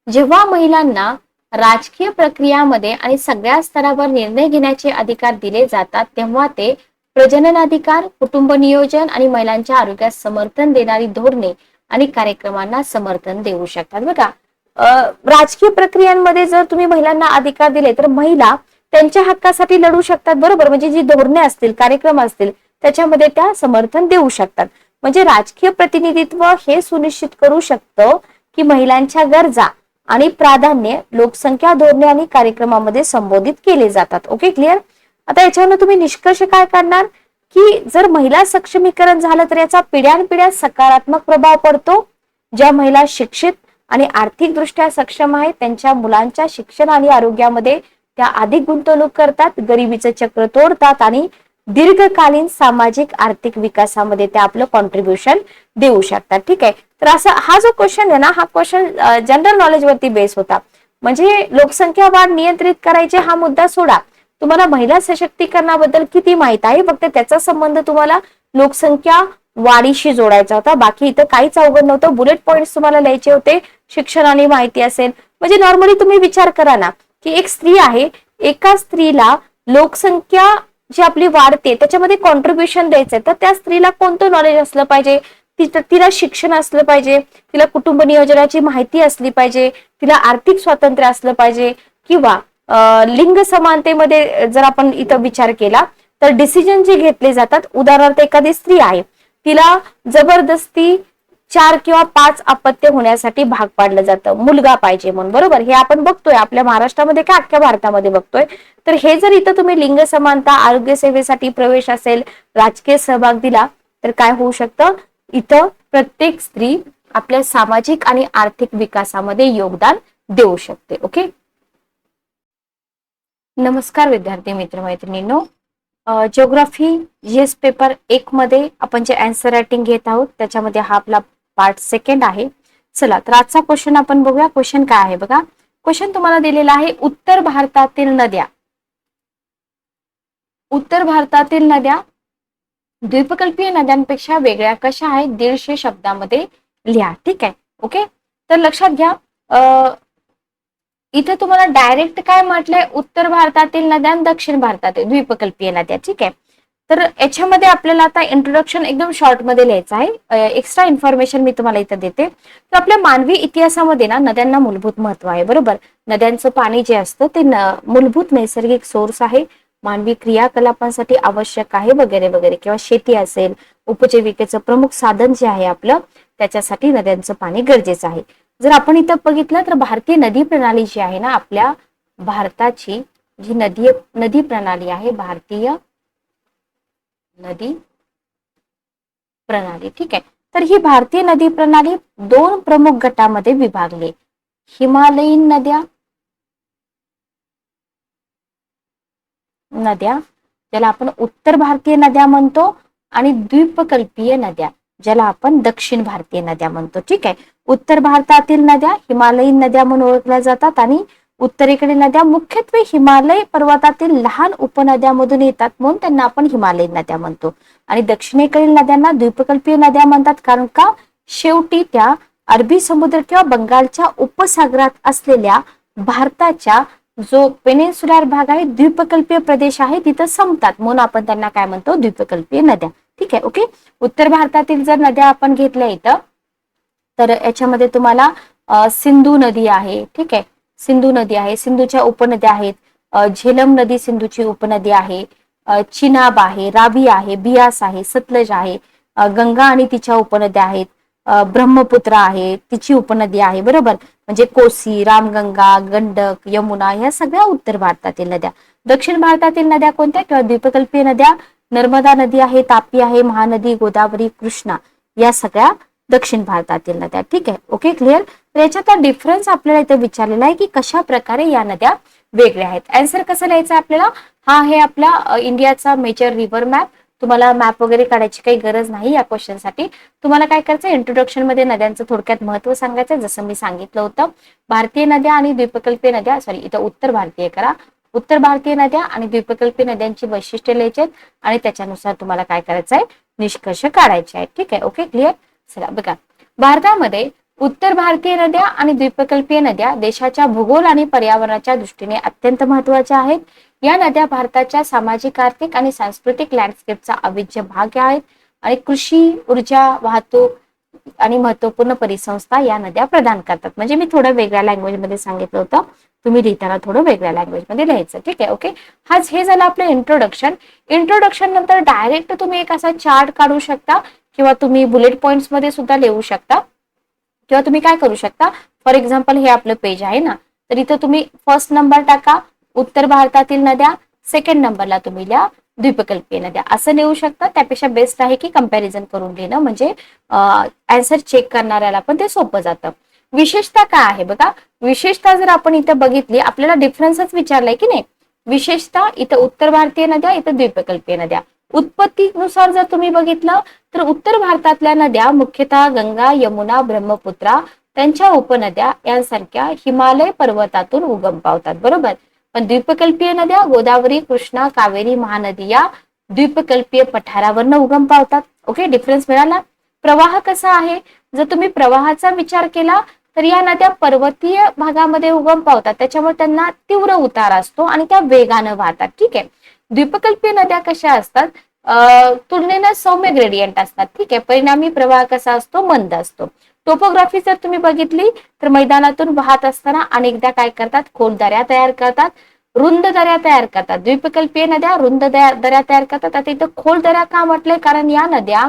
जेव्हा महिलांना राजकीय प्रक्रियामध्ये आणि सगळ्या स्तरावर निर्णय घेण्याचे अधिकार दिले जातात, तेव्हा ते प्रजनन अधिकार, कुटुंब नियोजन आणि महिलांच्या आरोग्यास समर्थन देणारी धोरणे आणि कार्यक्रमांना समर्थन देऊ शकतात. बघा, राजकीय प्रक्रियांमध्ये जर तुम्ही महिलांना अधिकार दिले तर महिला त्यांच्या हक्कासाठी लढू शकतात. बरोबर. म्हणजे जी धोरणे असतील, कार्यक्रम असतील, त्याच्यामध्ये त्या समर्थन देऊ शकतात. म्हणजे राजकीय प्रतिनिधित्व हे सुनिश्चित करू शकतं की महिलांच्या गरजा आणि प्राधान्य लोकसंख्या धोरणे आणि कार्यक्रमामध्ये संबोधित केले जातात. Okay, clear. आता याच्यावर तुम्ही निष्कर्ष काय काढणार की जर महिला सक्षमीकरण झालं तर याचा पिढ्यानपिढ्या सकारात्मक प्रभाव पडतो. ज्या महिला शिक्षित आणि आर्थिकदृष्ट्या सक्षम आहेत त्यांच्या मुलांच्या शिक्षण आणि आरोग्यामध्ये त्या अधिक गुंतवणूक करतात, गरिबीचं चक्र तोडतात आणि दीर्घकालीन सामाजिक आर्थिक विकासामध्ये ते आपलं कॉन्ट्रीब्युशन देऊ शकतात. ठीक आहे. तर असा हा जो क्वेश्चन आहे ना, हा क्वेश्चन जनरल नॉलेज वरती बेस होता. म्हणजे लोकसंख्या वाढ नियंत्रित करायचे हा मुद्दा सोडा, तुम्हाला महिला सशक्तीकरणाबद्दल किती माहित आहे फक्त त्याचा संबंध तुम्हाला लोकसंख्या वाढीशी जोडायचा होता. बाकी इथं काहीच अवघड नव्हतं. बुलेट पॉइंट्स तुम्हाला लिहायचे होते. शिक्षण आणि माहिती असेल. म्हणजे नॉर्मली तुम्ही विचार करा ना की एक स्त्री आहे, एका स्त्रीला लोकसंख्या जी आपली वाढते त्याच्यामध्ये कॉन्ट्रीब्युशन द्यायचंय तर त्या स्त्रीला कोणतं नॉलेज असलं पाहिजे, तिला शिक्षण असलं पाहिजे, तिला कुटुंब नियोजनाची माहिती असली पाहिजे, तिला आर्थिक स्वातंत्र्य असलं पाहिजे किंवा लिंग समानतेमध्ये जर आपण इथं विचार केला तर डिसिजन जे घेतले जातात, उदाहरणार्थ एखादी स्त्री आहे तिला जबरदस्ती 4 किंवा 5 अपत्य होण्यासाठी भाग पाडलं जातं, मुलगा पाहिजे म्हणून, बरोबर. हे आपण बघतोय आपल्या महाराष्ट्रामध्ये का अख्ख्या भारतामध्ये बघतोय. तर हे जर इथं तुम्ही लिंग समानता, आरोग्य सेवेसाठी प्रवेश असेल, राजकीय सहभाग दिला तर काय होऊ शकतं, इथं प्रत्येक स्त्री आपल्या सामाजिक आणि आर्थिक विकासामध्ये योगदान देऊ शकते. ओके. नमस्कार विद्यार्थी मित्र मैत्रिणींनो. जिओग्राफी जीएस पेपर 1 मध्ये आपण जे आन्सर रायटिंग घेत आहोत त्याच्यामध्ये हा आपला पार्ट सेकंड आहे. चला तर आजचा क्वेश्चन आपण बघूया. क्वेश्चन काय आहे बघा. क्वेश्चन तुम्हाला दिलेला आहे, उत्तर भारतातील नद्या, उत्तर भारतातील नद्या द्वीपकल्पीय नद्यांपेक्षा वेगळ्या कशा आहेत 150 शब्दामध्ये लिहा. ठीक आहे. ओके. तर लक्षात घ्या इथे तुम्हाला डायरेक्ट काय म्हटलंय, उत्तर भारतातील नद्या आणि दक्षिण भारतातील द्वीपकल्पीय नद्या. ठीक आहे. तर याच्यामध्ये आपल्याला आता इंट्रोडक्शन एकदम शॉर्ट मध्ये लिहायचं आहे. एक्स्ट्रा इन्फॉर्मेशन मी तुम्हाला इथं देते. तर आपल्या मानवी इतिहासामध्ये ना नद्यांना मूलभूत महत्व आहे, बरोबर. नद्यांचं पाणी जे असतं ते मूलभूत नैसर्गिक सोर्स आहे, मानवी क्रियाकलापांसाठी आवश्यक आहे वगैरे वगैरे, किंवा शेती असेल, उपजीविकेचं प्रमुख साधन जे आहे आपलं त्याच्यासाठी नद्यांचं पाणी गरजेचं आहे. जर आपण इथं बघितलं तर भारतीय नदी प्रणाली जी आहे ना, आपल्या भारताची जी नदी प्रणाली आहे, भारतीय नदी प्रणाली. ठीक आहे. तर ही भारतीय नदी प्रणाली 2 प्रमुख गटामध्ये विभागली. हिमालयीन नद्या ज्याला आपण उत्तर भारतीय नद्या म्हणतो आणि द्वीपकल्पीय नद्या ज्याला आपण दक्षिण भारतीय नद्या म्हणतो. ठीक आहे. उत्तर भारतातील नद्या हिमालयीन नद्या म्हणून ओळखल्या जातात आणि उत्तरेकडील नद्या मुख्यत्वे हिमालय पर्वतातील लहान उपनद्यामधून येतात म्हणून त्यांना आपण हिमालयीन नद्या म्हणतो. आणि दक्षिणेकडील नद्यांना द्वीपकल्पीय नद्या म्हणतात, कारण का शेवटी त्या अरबी समुद्र किंवा बंगालच्या उपसागरात असलेल्या भारताच्या जो पेनिन्सुलर भाग आहे, द्वीपकल्पीय प्रदेश आहे, तिथं संपतात म्हणून आपण त्यांना काय म्हणतो, द्वीपकल्पीय नद्या. ठीक आहे. ओके. उत्तर भारतातील जर नद्या आपण घेतल्या इथं तर याच्यामध्ये तुम्हाला सिंधू नदी आहे. ठीक आहे. सिंधू नदी आहे, सिंधूच्या उपनद्या आहेत. झेलम नदी सिंधूची उपनदी आहे. चिनाब आहे, रावी आहे, बियास आहे, सतलज आहे, गंगा आणि तिच्या उपनद्या आहेत. ब्रह्मपुत्र आहे, तिची उपनदी आहे, बरोबर. म्हणजे कोसी, रामगंगा, गंडक, यमुना ह्या सगळ्या उत्तर भारतातील नद्या. दक्षिण भारतातील नद्या कोणत्या किंवा द्वीपकल्पीय नद्या, नर्मदा नदी आहे, तापी आहे, महानदी, गोदावरी, कृष्णा या सगळ्या दक्षिण भारतातील नद्या. ठीक आहे. Okay, clear. तर याच्यात डिफरन्स आपल्याला इथे विचारलेला आहे की कशा प्रकारे या नद्या वेगळ्या आहेत. आन्सर कसं लिहायचं आपल्याला, हा आहे आपला इंडियाचा मेजर रिव्हर मॅप. तुम्हाला मॅप वगैरे काढायची काही गरज नाही या क्वेश्चन साठी. तुम्हाला काय करायचं, इंट्रोडक्शन मध्ये नद्यांचं थोडक्यात महत्व सांगायचं, जसं मी सांगितलं होतं. भारतीय नद्या आणि द्वीपकल्पीय नद्या, सॉरी इथं उत्तर भारतीय करा, उत्तर भारतीय नद्या आणि द्वीपकल्पीय नद्यांची वैशिष्ट्ये लिहायची आहेत आणि त्याच्यानुसार तुम्हाला काय करायचं आहे, निष्कर्ष काढायचे आहेत. ठीक आहे. Okay, clear. चला बघा, भारतामध्ये उत्तर भारतीय नद्या आणि द्वीपकल्पीय नद्या देशाच्या भूगोल आणि पर्यावरणाच्या दृष्टीने अत्यंत महत्वाच्या आहेत. या नद्या भारताच्या सामाजिक, आर्थिक आणि सांस्कृतिक लँडस्केपचा अविभाज्य भाग आहेत आणि कृषी, ऊर्जा, वाहतूक, आणि महत्वपूर्ण परिसंस्था या नद्या प्रदान करतात. म्हणजे मी थोडं वेगळ्या लँग्वेज मध्ये सांगितलं होतं, तुम्ही लिहिताना थोडं वेगळ्या लँग्वेज मध्ये लिहायचं. ठीक आहे, ओके. हे झालं आपलं इंट्रोडक्शन. इंट्रोडक्शन नंतर डायरेक्ट तुम्ही एक असा चार्ट काढू शकता किंवा तुम्ही बुलेट पॉइंट्स मध्ये सुद्धा लिहू शकता किंवा तुम्ही काय करू शकता, फॉर एक्झाम्पल हे आपलं पेज आहे ना, तर इथं तुम्ही फर्स्ट नंबर टाका उत्तर भारतातील नद्या, सेकंड नंबरला तुम्ही लिहा द्वीपकल्पीय नद्या, असं लिहू शकता. त्यापेक्षा बेस्ट आहे की कंपॅरिझन करून लिहिणं, म्हणजे आन्सर चेक करणाऱ्याला पण ते सोपं जातं. विशेषता काय आहे बघा, विशेषता जर आपण इथं बघितली, आपल्याला डिफरन्सच विचारलाय की नाही. विशेषता इथं उत्तर भारतीय नद्या, इथं द्वीपकल्पीय नद्या. उत्पत्तीनुसार जर तुम्ही बघितलं तर उत्तर भारतातल्या नद्या मुख्यतः गंगा, यमुना, ब्रह्मपुत्रा, त्यांच्या उपनद्या यांसारख्या हिमालय पर्वतातून उगम पावतात, बरोबर. पण द्वीपकल्पीय नद्या गोदावरी, कृष्णा, कावेरी, महानदी या द्वीपकल्पीय पठारावरनं उगम पावतात. ओके, डिफरन्स मिळाला. प्रवाह कसा आहे, जर तुम्ही प्रवाहाचा विचार केला तर या नद्या पर्वतीय भागामध्ये उगम पावतात, त्याच्यामुळे त्यांना तीव्र उतार असतो आणि त्या वेगानं वाहतात. ठीक आहे. द्वीपकल्पीय नद्या कशा असतात, तुलनेनं सौम्य ग्रेडियंट असतात. ठीक आहे. परिणामी प्रवाह कसा असतो, मंद असतो. टोपोग्राफी जर तुम्ही बघितली तर मैदानातून वाहत असताना अनेकदा काय करतात, खोल दऱ्या तयार करतात, रुंद दऱ्या तयार करतात. द्वीपकल्पीय नद्या रुंद दऱ्या तयार करतात. आता इथं खोल दऱ्या का म्हटलंय, कारण या नद्या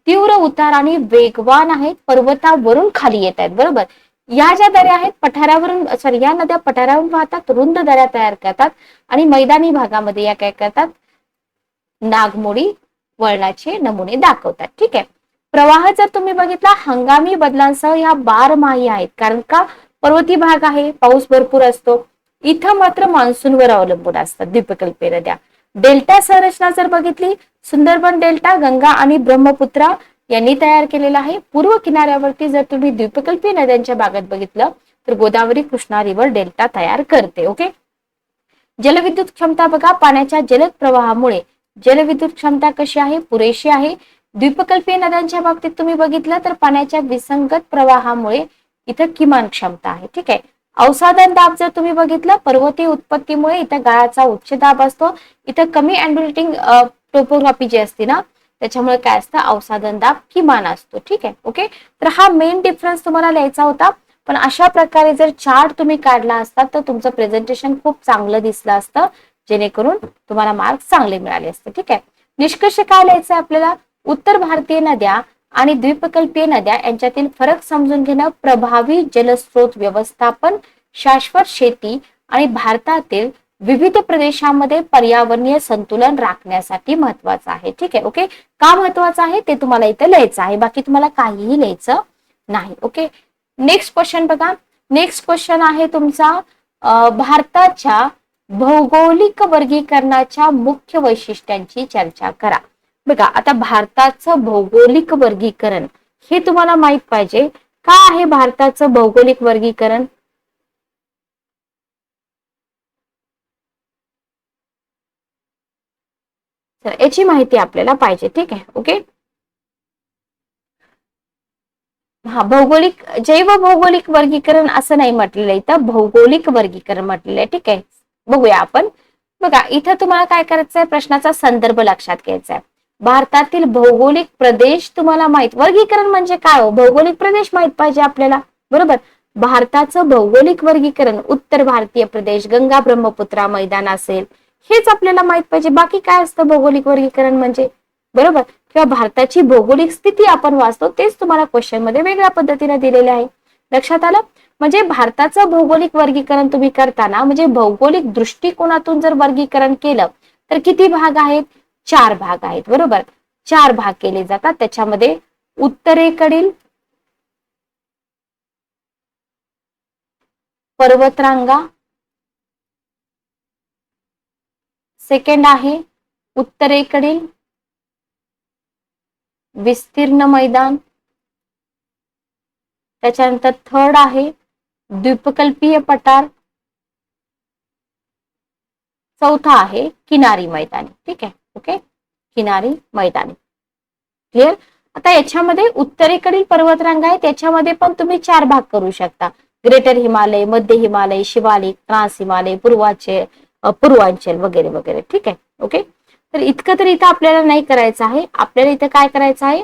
तीव्र उतार आणि वेगवान आहेत, पर्वतावरून खाली येत आहेत, बरोबर. या ज्या दऱ्या आहेत पठारावरून, सॉरी, या नद्या पठारावरून वाहतात, रुंद दऱ्या तयार करतात आणि मैदानी भागामध्ये या काय करतात, नागमोडी वळणाचे नमुने दाखवतात. ठीक आहे. प्रवाह जर तुम्ही बघितला हंगामी बदलांसह या बारमाही आहेत, कारण का पर्वती भाग आहे, पाऊस भरपूर असतो. इथं मात्र मान्सूनवर अवलंबून असतात द्वीपकल्पीय नद्या. डेल्टा संरचना जर बघितली, सुंदरबन डेल्टा गंगा आणि ब्रह्मपुत्रा यांनी तयार केलेला आहे. पूर्व किनाऱ्यावरती जर तुम्ही द्वीपकल्पीय नद्यांच्या भागात बघितलं तर गोदावरी कृष्णा रिव्हर डेल्टा तयार करते. ओके. जलविद्युत क्षमता बघा, पाण्याच्या जलद प्रवाहामुळे जलविद्युत क्षमता कशी आहे, पुरेशी आहे. द्वीपकल्पीय नद्यांच्या बाबतीत तुम्ही बघितलं तर पाण्याच्या विसंगत प्रवाहामुळे इथं किमान क्षमता आहे. ठीक आहे. अवसादन दाब जर तुम्ही बघितलं, पर्वतीय उत्पत्तीमुळे इथं गाळाचा उच्च दाब असतो, इथं कमी अँड्युलेटिंग टोपोग्राफी जी असते ना, त्याच्यामुळे काय असतं, अवसादन दाब किमान असतो. ठीक आहे. ओके. तर हा मेन डिफरन्स तुम्हाला लिहायचा होता. पण अशा प्रकारे जर चार्ट तुम्ही काढला असता तर तुमचं प्रेझेंटेशन खूप चांगलं दिसलं असतं, जेणेकरून तुम्हाला मार्क्स चांगले मिळाले असते. ठीक आहे. निष्कर्ष काय लिहायचं आपल्याला, उत्तर भारतीय नद्या आणि द्वीपकल्पीय नद्या यांच्यातील फरक समजून घेणं, प्रभावी जलस्रोत व्यवस्थापन, शाश्वत शेती आणि भारतातील विविध प्रदेशांमध्ये पर्यावरणीय संतुलन राखण्यासाठी महत्वाचं आहे. ठीक आहे. ओके. का महत्वाचं आहे ते तुम्हाला इथे लिहायचं आहे, बाकी तुम्हाला काहीही लिहायचं नाही. ओके. नेक्स्ट क्वेश्चन बघा. नेक्स्ट क्वेश्चन आहे तुमचा, भारताच्या भौगोलिक वर्गीकरणाच्या मुख्य वैशिष्ट्यांची चर्चा करा. बघा, आता भारताचं भौगोलिक वर्गीकरण हे तुम्हाला माहित पाहिजे. काय आहे भारताचं भौगोलिक वर्गीकरण? तर याची माहिती आपल्याला पाहिजे. ठीक आहे. ओके. भौगोलिक, जैव भौगोलिक वर्गीकरण असं नाही म्हटलेलं आहे, इथं भौगोलिक वर्गीकरण म्हटलेलं आहे. ठीक आहे. बघूया आपण. बघा, इथं तुम्हाला काय करायचंय, प्रश्नाचा संदर्भ लक्षात घ्यायचा आहे. भारतातील भौगोलिक प्रदेश तुम्हाला माहित, वर्गीकरण म्हणजे काय हो, भौगोलिक प्रदेश माहित पाहिजे आपल्याला, बरोबर. भारताचं भौगोलिक वर्गीकरण उत्तर भारतीय प्रदेश, गंगा ब्रह्मपुत्रा मैदान असेल, हेच आपल्याला माहित पाहिजे. बाकी काय असतं भौगोलिक वर्गीकरण म्हणजे, बरोबर. किंवा भारताची भौगोलिक स्थिती आपण वाचतो, तेच तुम्हाला क्वेश्चन मध्ये वेगळ्या पद्धतीने दिलेले आहे. लक्षात आलं. म्हणजे भारताचं भौगोलिक वर्गीकरण तुम्ही करताना, म्हणजे भौगोलिक दृष्टिकोनातून जर वर्गीकरण केलं तर किती भाग आहेत, 4 भाग आहेत, बरोबर. 4 भाग केले जातात. त्याच्यामध्ये उत्तरेकडील पर्वतरांगा, सेकंड आहे उत्तरेकडील विस्तीर्ण मैदान, त्याच्यानंतर थर्ड आहे द्वीपकल्पीय पठार, चौथा आहे किनारी मैदानी. ठीक आहे. ओके. किनारी मैदानी. क्लिअर. आता याच्यामध्ये उत्तरेकडील पर्वतरांगा आहे, त्याच्यामध्ये पण तुम्ही 4 भाग करू शकता. ग्रेटर हिमालय, मध्य हिमालय, शिवालिक, ट्रान्स हिमालय, पूर्वांचल वगैरे वगैरे. ठीक आहे. ओके. तर इतकं तर इथं आपल्याला नाही करायचं आहे. आपल्याला इथं काय करायचं आहे,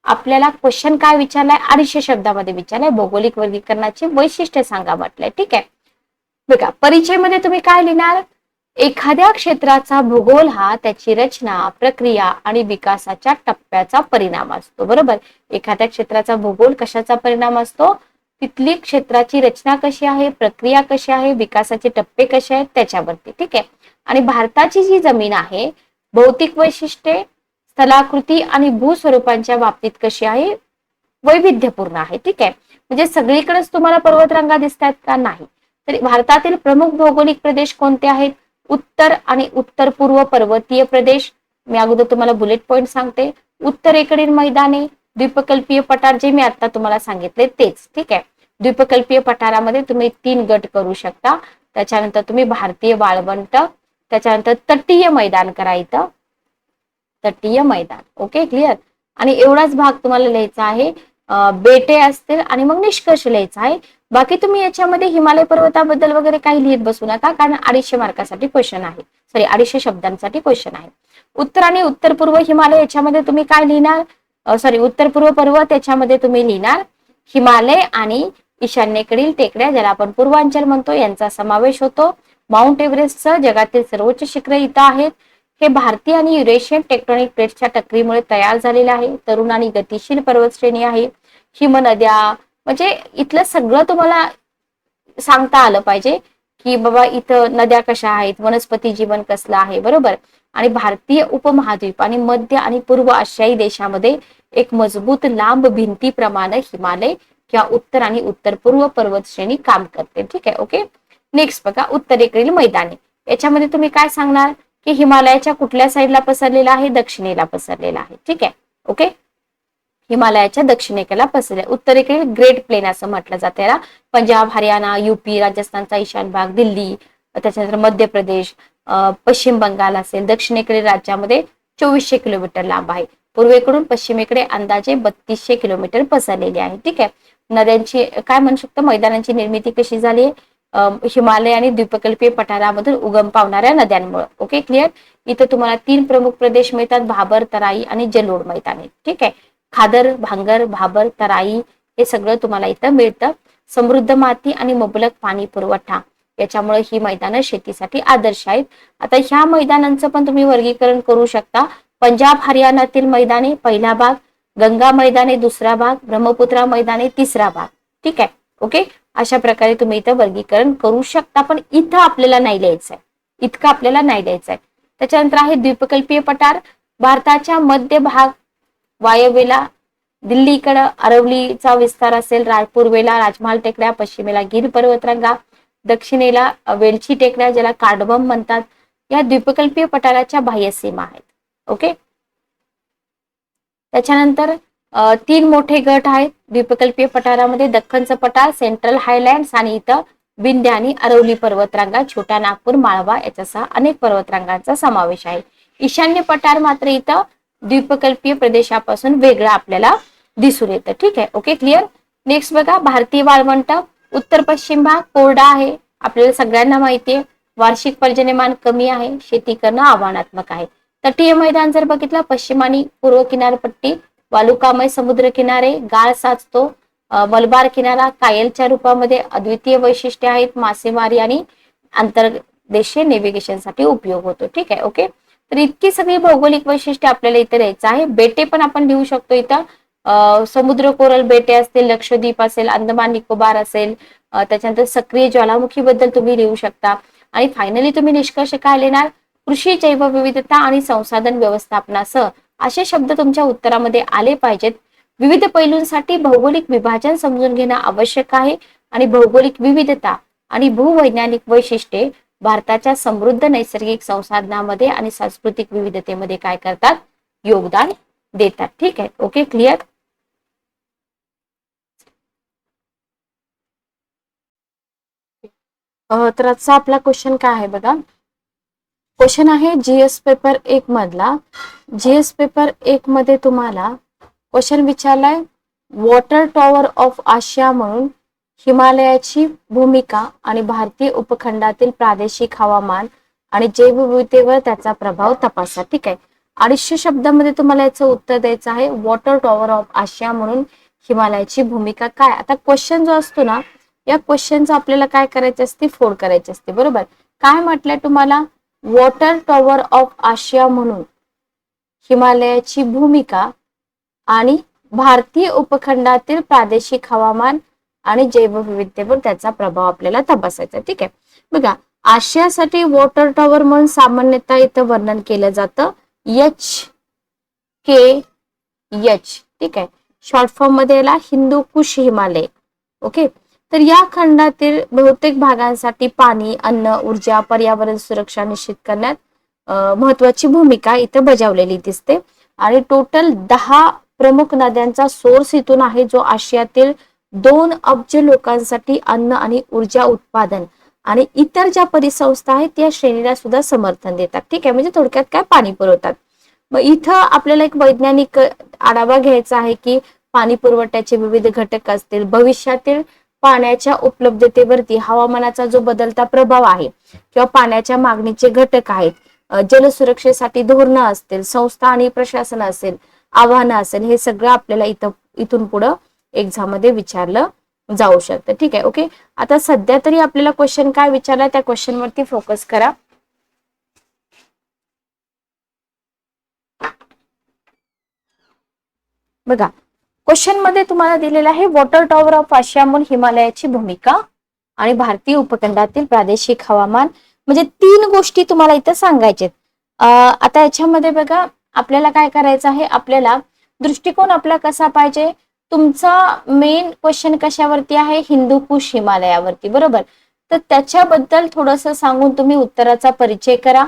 आपल्याला क्वेश्चन काय विचारलाय, 250 शब्दामध्ये विचारलाय, भौगोलिक वर्गीकरणाची वैशिष्ट्ये सांगा म्हटलंय. ठीक आहे, बघा परिचयमध्ये तुम्ही काय लिहिणार, एखाद्या क्षेत्राचा भूगोल हा त्याची रचना, प्रक्रिया आणि विकासाच्या टप्प्याचा परिणाम असतो. बरोबर, एखाद्या क्षेत्राचा भूगोल कशाचा परिणाम असतो, तिथली क्षेत्राची रचना कशी आहे, प्रक्रिया कशी आहे, विकासाचे टप्पे कसे आहेत त्याच्यावरती. ठीक आहे, आणि भारताची जी जमीन आहे भौतिक वैशिष्ट्ये, स्थलाकृती आणि भूस्वरूपांच्या बाबतीत कशी आहे, वैविध्यपूर्ण आहे. ठीक आहे, म्हणजे सगळीकडेच तुम्हाला पर्वतरांगा दिसतात का, नाही. तर भारतातील प्रमुख भौगोलिक प्रदेश कोणते आहेत, उत्तर आणि उत्तर पूर्व पर्वतीय प्रदेश. मी अगोदर तुम्हाला बुलेट पॉइंट सांगते. उत्तरेकडील मैदाने, द्वीपकल्पीय पठार जे मी आता तुम्हाला सांगितले तेच. ठीक आहे, द्वीपकल्पीय पठारामध्ये तुम्ही 3 गट करू शकता. त्याच्यानंतर तुम्ही भारतीय वाळवंट, त्याच्यानंतर तटीय मैदान करायचं, तटीय मैदान. Okay, clear. आणि एवढाच भाग तुम्हाला लिहायचा आहे, बेटे असतील आणि मग निष्कर्ष लिहायचा आहे. बाकी तुम्ही याच्यामध्ये हिमालय पर्वताबद्दल वगैरे काही लिहित बसू नका, कारण 250 मार्कासाठी क्वेश्चन आहे, सॉरी 250 शब्दांसाठी क्वेश्चन आहे. उत्तर आणि उत्तर पूर्व हिमालय याच्यामध्ये तुम्ही काय लिहिणार, सॉरी उत्तर पूर्व पर्वत याच्यामध्ये तुम्ही लिहिणार हिमालय आणि ईशान्येकडील टेकड्या ज्याला आपण पूर्वांचल म्हणतो यांचा समावेश होतो. माउंट एव्हरेस्टचं जगातील सर्वोच्च शिखर इथं आहेत. हे भारतीय आणि युरेशियन टेक्टोनिक प्लेट्सच्या टक्करीमुळे तयार झालेले आहे. तरुण आणि गतिशील पर्वत श्रेणी आहे. हिमनद्या, म्हणजे इथलं सगळं तुम्हाला सांगता आलं पाहिजे की बाबा इथं नद्या कशा आहेत, वनस्पती जीवन कसलं आहे. बरोबर, आणि भारतीय उपमहाद्वीप आणि मध्य आणि पूर्व आशियाई देशामध्ये एक मजबूत लांब भिंतीप्रमाणे हिमालय किंवा उत्तर आणि उत्तर पूर्व पर्वत श्रेणी काम करते. ठीक आहे, ओके. नेक्स्ट बघा, उत्तरेकडील मैदाने. याच्यामध्ये तुम्ही काय सांगणार की हिमालयाच्या कुठल्या साईडला पसरलेला आहे, दक्षिणेला पसरलेला आहे. ठीक आहे, ओके. हिमालयाच्या दक्षिणेकडे पसरले. उत्तरेकडील ग्रेट प्लेन असं म्हटलं जातं याला. पंजाब, हरियाणा, युपी, राजस्थानचा ईशान भाग, दिल्ली, त्याच्यानंतर मध्य प्रदेश, पश्चिम बंगाल असेल. दक्षिणेकडील राज्यामध्ये 2400 किलोमीटर लांब आहे. पूर्वेकडून पश्चिमेकडे अंदाजे 3200 किलोमीटर पसरलेली आहे. ठीक आहे, नद्यांची काय म्हणू शकतो, मैदानांची निर्मिती कशी झाली, हिमालय आणि द्वीपकल्पीय पठारामधून उगम पावणाऱ्या नद्यांमुळे. Okay, clear. इथं तुम्हाला 3 प्रमुख प्रदेश मिळतात, भाबर, तराई आणि जलोढ मैदाने. ठीक आहे, खादर, भांगर, भाबर, तराई हे सगळं तुम्हाला इथं मिळतं. समृद्ध माती आणि मुबलक पाणी पुरवठा याच्यामुळे ही मैदानं शेतीसाठी आदर्श आहेत. आता ह्या मैदानांचं पण तुम्ही वर्गीकरण करू शकता. पंजाब हरियाणातील मैदाने पहिला भाग, गंगा मैदाने दुसरा भाग, ब्रह्मपुत्रा मैदाने तिसरा भाग. ठीक आहे, ओके. अशा प्रकारे तुम्ही इथं वर्गीकरण करू शकता, पण इथं आपल्याला नाही लिहायचं आहे, इतकं आपल्याला नाही लिहायचं आहे. त्याच्यानंतर आहे द्वीपकल्पीय पठार. भारताच्या मध्य भाग वायव्येला दिल्लीकडं अरवलीचा विस्तार असेल, पूर्वेला राजमहाल टेकड्या, पश्चिमेला गिर पर्वतरांगा, दक्षिणेला वेलची टेकड्या ज्याला कार्डबम म्हणतात, या द्वीपकल्पीय पठाराच्या बाह्य सीमा आहेत. ओके. त्याच्यानंतर 3 मोठे गट आहेत द्वीपकल्पीय पठारामध्ये, दख्खनचं पठार, सेंट्रल हायलँड्स आणि इथं विंध्य आणि अरवली पर्वतरांगा, छोटा नागपूर, माळवा याच्यासह अनेक पर्वतरांगांचा समावेश आहे. ईशान्य पठार मात्र इथं द्वीपकल्पीय प्रदेशापासून वेगळं आपल्याला दिसून येतं. ठीक आहे, ओके, क्लिअर. नेक्स्ट बघा, भारतीय वाळवंट. उत्तर पश्चिम भाग कोरडा आहे, आपल्याला सगळ्यांना माहिती आहे. वार्षिक पर्जन्यमान कमी आहे, शेती करणं आव्हानात्मक आहे. तटीय मैदान जर बघितलं, पश्चिम आणि पूर्व किनारपट्टी, वालुकामय समुद्र किनारे, गाळ साचतो, मलबार किनारा, कायलच्या रूपामध्ये अद्वितीय वैशिष्ट्ये आहेत, मासेमारी आणि आंतरदेशीय नेव्हिगेशनसाठी उपयोग होतो. ठीक आहे, ओके. तर इतकी सगळी भौगोलिक वैशिष्ट्ये आपल्याला इथे द्यायचं आहे. बेटे पण आपण लिहू शकतो इथं, समुद्र कोरल बेटे असतील, लक्षद्वीप असेल, अंदमान निकोबार असेल, त्याच्यानंतर सक्रिय ज्वालामुखी बद्दल तुम्ही लिहू शकता. आणि फायनली तुम्ही निष्कर्ष काय लिहिणार, कृषी जैवविविधता आणि संसाधन व्यवस्थापनासह असे शब्द तुमच्या उत्तरामध्ये आले पाहिजेत. विविध पैलूंसाठी भौगोलिक विभाजन समजून घेणं आवश्यक आहे आणि भौगोलिक विविधता आणि भूवैज्ञानिक वैशिष्ट्ये भारताच्या समृद्ध नैसर्गिक संसाधनामध्ये आणि सांस्कृतिक विविधतेमध्ये काय करतात, योगदान देतात. ठीक आहे, ओके, क्लिअर. तर आजचा आपला क्वेश्चन काय आहे बघा. क्वेश्चन आहे जीएस पेपर 1 मधला. जीएस पेपर 1 मध्ये तुम्हाला क्वेश्चन विचारलाय, वॉटर टॉवर ऑफ आशिया म्हणून हिमालयाची भूमिका आणि भारतीय उपखंडातील प्रादेशिक हवामान आणि जैवविविधतेवर त्याचा प्रभाव तपासा. ठीक आहे, 250 शब्दामध्ये तुम्हाला याचं उत्तर द्यायचं आहे. वॉटर टॉवर ऑफ आशिया म्हणून हिमालयाची भूमिका काय. आता क्वेश्चन जो असतो ना, या क्वेश्चनचं आपल्याला काय करायचे असते, फोड करायचे असते. बरोबर. काय म्हटलंय तुम्हाला, वॉटर टॉवर ऑफ आशिया म्हणून हिमालयाची भूमिका आणि भारतीय उपखंडातील प्रादेशिक हवामान आणि जैवविविधतेवर त्याचा प्रभाव आपल्याला तपासायचा. ठीक आहे. बघा, आशियासाठी वॉटर टॉवर म्हणून सामान्यतः इथं वर्णन केलं जातं HKH. ठीक आहे. शॉर्ट फॉर्म मध्ये याला हिंदू कुश हिमालय. ओके. तर या खंडातील बहुतेक भागांसाठी पाणी, अन्न, ऊर्जा, पर्यावरण सुरक्षा निश्चित करण्यात महत्वाची भूमिका इथं बजावलेली दिसते. आणि टोटल 10 प्रमुख नद्यांचा सोर्स इथून आहे, जो आशियातील 2 अब्ज लोकांसाठी अन्न आणि ऊर्जा उत्पादन आणि इतर ज्या परिसंस्था आहेत त्या श्रेणीला सुद्धा समर्थन देतात. ठीक आहे. म्हणजे थोडक्यात काय, पाणी पुरवतात. मग इथं आपल्याला एक वैज्ञानिक आढावा घ्यायचा आहे की पाणी पुरवठ्याचे विविध घटक असतील, भविष्यातील पाण्याच्या उपलब्धतेवरती हवामानाचा जो बदलता प्रभाव आहे किंवा पाण्याच्या मागणीचे घटक आहेत, जलसुरक्षेसाठी धोरणं असतील, संस्था आणि प्रशासन असेल, आव्हानं असेल, हे सगळं आपल्याला इथून पुढं एक्झाम मध्ये विचारलं जाऊ शकतं. ठीक आहे. ओके. आता सध्या तरी आपल्याला क्वेश्चन काय विचारला त्या क्वेश्चन वरती फोकस करा. बघा, क्वेश्चन मध्ये तुम्हाला दिलेलं आहे वॉटर टॉवर ऑफ आशिया म्हणून हिमालयाची भूमिका आणि भारतीय उपखंडातील प्रादेशिक हवामान. म्हणजे 3 गोष्टी तुम्हाला इथं सांगायचे. आता याच्यामध्ये बघा, आपल्याला काय करायचं आहे, आपल्याला दृष्टिकोन आपला कसा पाहिजे. तुमचा मेन क्वेश्चन कशावरती आहे, हिंदू कुश हिमालयावरती. बरोबर. तर त्याच्याबद्दल थोडंसं सांगून तुम्ही उत्तराचा परिचय करा.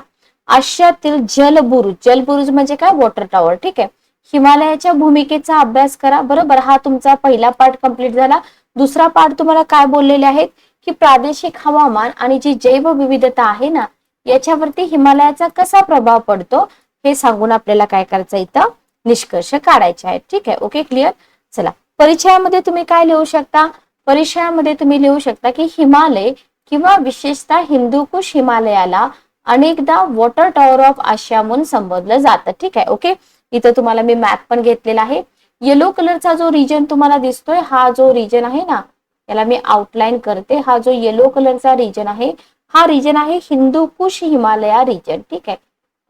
आशियातील जलबुरुज, जलबुरुज म्हणजे काय, वॉटर टॉवर. ठीक आहे. हिमालयाच्या भूमिकेचा अभ्यास करा. बरोबर. हा तुमचा पहिला पार्ट कंप्लीट झाला. दुसरा पार्ट तुम्हाला काय बोललेले आहेत की प्रादेशिक हवामान आणि जी जैवविविधता आहे ना, याच्यावरती हिमालयाचा कसा प्रभाव पडतो हे सांगून आपल्याला काय करायचं, इथं निष्कर्ष काढायचे आहेत. ठीक आहे. Okay, clear. चला, परिचयामध्ये तुम्ही काय लिहू शकता, परिचयामध्ये तुम्ही लिहू शकता की हिमालय किंवा विशेषतः हिंदुकुश हिमालयाला अनेकदा वॉटर टॉवर ऑफ आशिया म्हणून संबोधलं जातं. ठीक आहे. ओके. इथं तुम्हाला मी मॅप पण घेतलेला आहे. येलो कलरचा जो रिजन तुम्हाला दिसतोय, हा जो रिजन आहे ना, याला मी आउटलाईन करते. हा जो येलो कलरचा रिजन आहे, हा रिजन आहे हिंदुकुश हिमालया रिजन. ठीक आहे.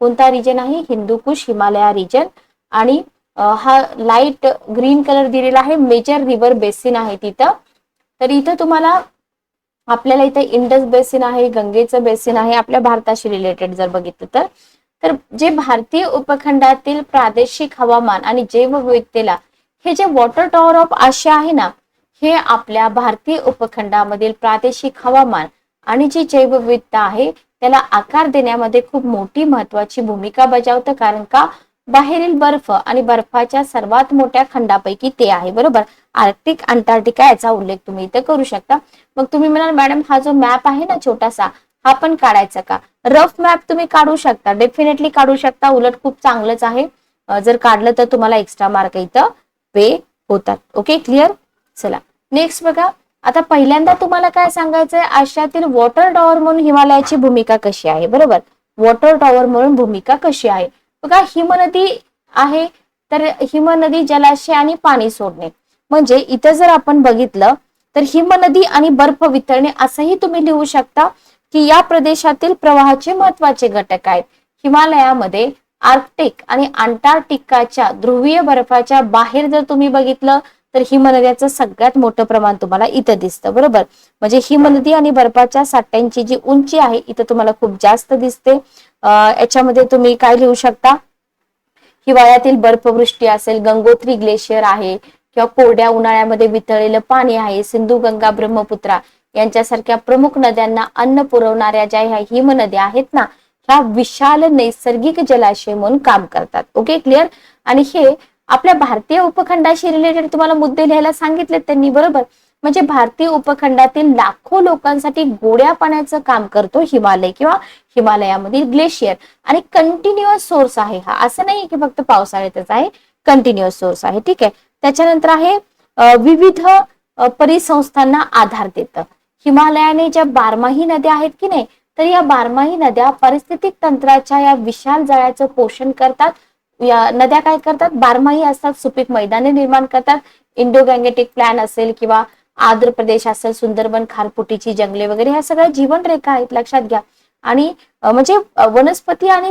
कोणता रिजन आहे, हिंदुकुश हिमालया रिजन. आणि हा लाईट ग्रीन कलर दिलेला आहे, मेजर रिव्हर बेसिन आहे तिथं. तर इथं तुम्हाला आपल्याला इथं इंडस बेसिन आहे, गंगेचं बेसिन आहे, आपल्या भारताशी रिलेटेड जर बघितलं तर जे भारतीय उपखंडातील प्रादेशिक हवामान आणि जैवविविधतेला हे जे वॉटर टॉवर ऑफ आशिया आहे ना, हे आपल्या भारतीय उपखंडामधील प्रादेशिक हवामान आणि जी जैवविविधता आहे त्याला आकार देण्यामध्ये खूप मोठी महत्वाची भूमिका बजावतं. कारण का, बाहेरील बर्फ आणि बर्फाच्या सर्वात मोठ्या खंडापैकी ते आहे. बरोबर. आर्क्टिक, अंटार्क्टिका याचा उल्लेख तुम्ही इथं करू शकता. मग तुम्ही म्हणाल मॅडम हा जो मॅप आहे ना छोटासा, हा पण काढायचा का. रफ मॅप तुम्ही काढू शकता, डेफिनेटली काढू शकता, उलट खूप चांगलंच आहे. जर काढलं तर तुम्हाला एक्स्ट्रा मार्क इथं पे होतात. Okay, clear. चला, नेक्स्ट बघा. आता पहिल्यांदा तुम्हाला काय सांगायचंय, आशियातील वॉटर टॉवर म्हणून हिमालयाची भूमिका कशी आहे. बरोबर. वॉटर टॉवर म्हणून भूमिका कशी आहे. बघा, हिमनदी आहे, तर हिमनदी जलाशय आणि पाणी सोडणे. म्हणजे इथं जर आपण बघितलं तर हिमनदी आणि बर्फ वितळणे असंही तुम्ही लिहू शकता की या प्रदेशातील प्रवाहाचे महत्वाचे घटक आहेत. हिमालयामध्ये आर्क्टिक आणि अंटार्क्टिकाच्या ध्रुवीय बर्फाच्या बाहेर जर तुम्ही बघितलं तर हिमनद्याचं सगळ्यात मोठं प्रमाण तुम्हाला इथं दिसतं. बरोबर. म्हणजे हिमनदी आणि बर्फाच्या साठ्यांची जी उंची आहे इथं तुम्हाला खूप जास्त दिसते. याच्यामध्ये तुम्ही काय लिहू शकता, हिवाळ्यातील बर्फवृष्टी असेल, गंगोत्री ग्लेशियर आहे, किंवा कोरड्या उन्हाळ्यामध्ये वितळलेलं पाणी आहे, सिंधू, गंगा, ब्रह्मपुत्रा यांच्यासारख्या प्रमुख नद्यांना अन्न पुरवणाऱ्या ज्या ह्या हिमनद्या आहेत ना, ह्या विशाल नैसर्गिक जलाशय म्हणून काम करतात. Okay, clear. आणि हे आपल्या भारतीय उपखंडाशी रिलेटेड तुम्हाला मुद्दे लिहायला सांगितले त्यांनी. बरोबर. म्हणजे भारतीय उपखंडातील लाखो लोकांसाठी गोड्या पाण्याचं काम करतो हिमालय किंवा हिमालयामधील ग्लेशियर. आणि कंटिन्युअस सोर्स आहे हा, असं नाही की फक्त पावसाळ्यातच आहे, कंटिन्युअस सोर्स आहे. ठीक आहे. त्याच्यानंतर आहे विविध परिसंस्थांना आधार देतं. हिमालयाने ज्या बारमाही नद्या आहेत की नाही, तर या बारमाही नद्या पारिस्थितिक तंत्राच्या या विशाल जाळ्याचं पोषण करतात नद्या काय करतात, बारमाही असतात, सुपीक मैदाने निर्माण करतात. इंडो गँगेटिक प्लॅन असेल किंवा आंध्र प्रदेश असेल, सुंदरबन, खारफुटीची जंगले वगैरे, ह्या सगळ्या जीवन रेखा आहेत, लक्षात घ्या. आणि म्हणजे वनस्पती आणि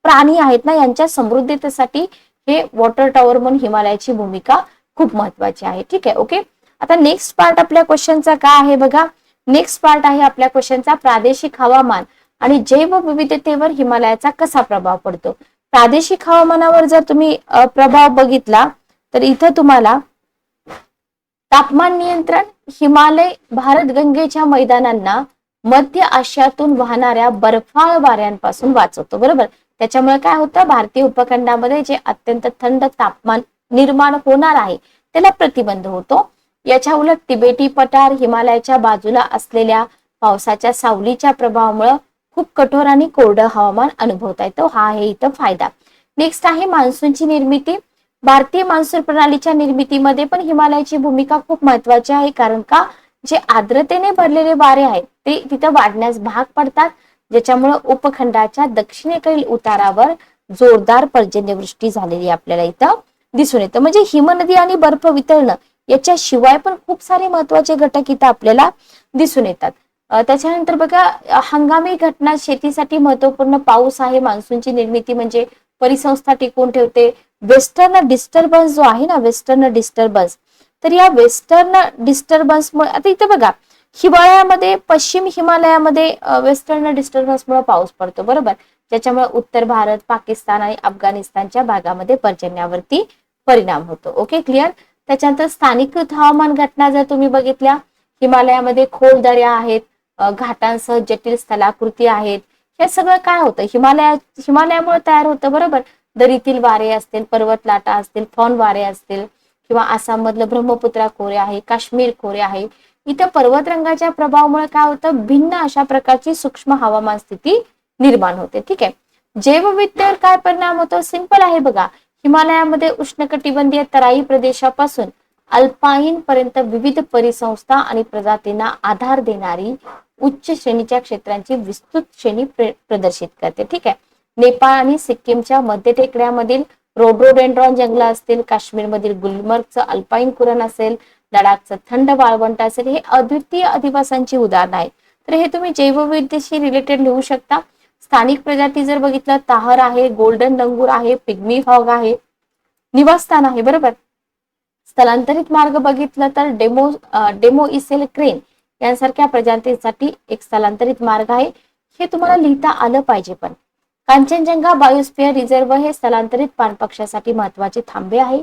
प्राणी आहेत ना, यांच्या समृद्धतेसाठी हे वॉटर टॉवर म्हणून हिमालयाची भूमिका खूप महत्वाची आहे. ठीक आहे, ओके. आता नेक्स्ट पार्ट आपल्या क्वेश्चनचा काय आहे बघा. नेक्स्ट पार्ट आहे आपल्या क्वेश्चनचा, प्रादेशिक हवामान आणि जैवविविधतेवर हिमालयाचा कसा प्रभाव पडतो. प्रादेशिक हवामानावर जर तुम्ही प्रभाव बघितला तर इथं तुम्हाला तापमान नियंत्रण, हिमालय भारत गंगेच्या मैदानांना मध्य आशियातून वाहणाऱ्या बर्फाळ वाऱ्यांपासून वाचवतो, बरोबर. त्याच्यामुळे काय होतं, भारतीय उपखंडामध्ये जे अत्यंत थंड तापमान निर्माण होणार आहे त्याला प्रतिबंध होतो. याच्या उलट तिबेटी पठार, हिमालयाच्या बाजूला असलेल्या पावसाच्या सावलीच्या प्रभावामुळे खूप कठोर आणि कोरडं हवामान अनुभवता येतं. हा आहे इथं फायदा. नेक्स्ट आहे मान्सूनची निर्मिती. भारतीय मान्सून प्रणालीच्या निर्मितीमध्ये पण हिमालयाची भूमिका खूप महत्वाची आहे. कारण का, जे आर्द्रतेने भरलेले वारे आहेत ते तिथं वाढण्यास भाग पडतात, ज्याच्यामुळे उपखंडाच्या दक्षिणेकडील उतारावर जोरदार पर्जन्यवृष्टी झालेली आपल्याला इथं दिसून येतं. म्हणजे हिमनदी आणि बर्फ वितळणं याच्याशिवाय पण खूप सारे महत्वाचे घटक इथं आपल्याला दिसून येतात. त्याच्यानंतर बघा, हंगामी घटना शेतीसाठी महत्वपूर्ण पाऊस आहे. मान्सूनची निर्मिती म्हणजे परिसंस्था टिकवून ठेवते. वेस्टर्न डिस्टर्बन्स जो आहे ना, वेस्टर्न डिस्टर्बन्स, तर या वेस्टर्न डिस्टर्बन्समुळे आता इथे बघा, हिवाळ्यामध्ये पश्चिम हिमालयामध्ये वेस्टर्न डिस्टर्बन्समुळे पाऊस पडतो, बरोबर. ज्याच्यामुळे उत्तर भारत, पाकिस्तान आणि अफगाणिस्तानच्या भागामध्ये पर्जन्यावरती परिणाम होतो. Okay, clear. त्याच्यानंतर स्थानिकृत हवामान घटना जर तुम्ही बघितल्या, हिमालयामध्ये खोल दऱ्या आहेत, घाटांसह जटिल स्थलाकृती आहेत. हे सगळं काय होतं, हिमालयामुळे तयार होतं, बरोबर. दरीतील वारे असतील, पर्वत लाटा असतील, फॉन वारे असतील, किंवा आसाम मधलं ब्रह्मपुत्रा खोरे आहे, काश्मीर खोरे आहे. इथं पर्वत रंगाच्या प्रभावामुळे काय होतं, भिन्न अशा प्रकारची सूक्ष्म हवामान स्थिती निर्माण होते. ठीक आहे. जैवविविधतेवर काय परिणाम होतो, सिंपल आहे बघा. हिमालयामध्ये उष्णकटिबंधीय तराई प्रदेशापासून अल्पाईन पर्यंत विविध परिसंस्था आणि प्रजातींना आधार देणारी उच्च श्रेणीच्या क्षेत्रांची विस्तृत श्रेणी प्रदर्शित करते. ठीक आहे. नेपाळ आणि सिक्कीमच्या मध्य टेकड्यामधील रोडोडेंड्रॉन जंगल असतील, काश्मीरमधील गुलमर्गचं अल्पाईन कुरण असेल, लडाखचं थंड वाळवंट असेल, हे अद्वितीय अधिवासांची उदाहरणं आहेत. तर हे तुम्ही जैवविविधतेशी रिलेटेड लिहू शकता. स्थानिक प्रजाती जर बघितलं, ताहर आहे, गोल्डन लंगूर आहे, पिग्मी हॉग आहे, निवासस्थान आहे, बरोबर. स्थलांतरित मार्ग बघितलं तर डेमो इसेल क्रेन यांसारख्या प्रजातींसाठी एक स्थलांतरित मार्ग आहे. हे तुम्हाला लिहिता आलं पाहिजे. पण कांचनजंगा बायोस्फिअर रिझर्व हे स्थलांतरित पाणपक्ष्यासाठी महत्वाचे थांबे आहे.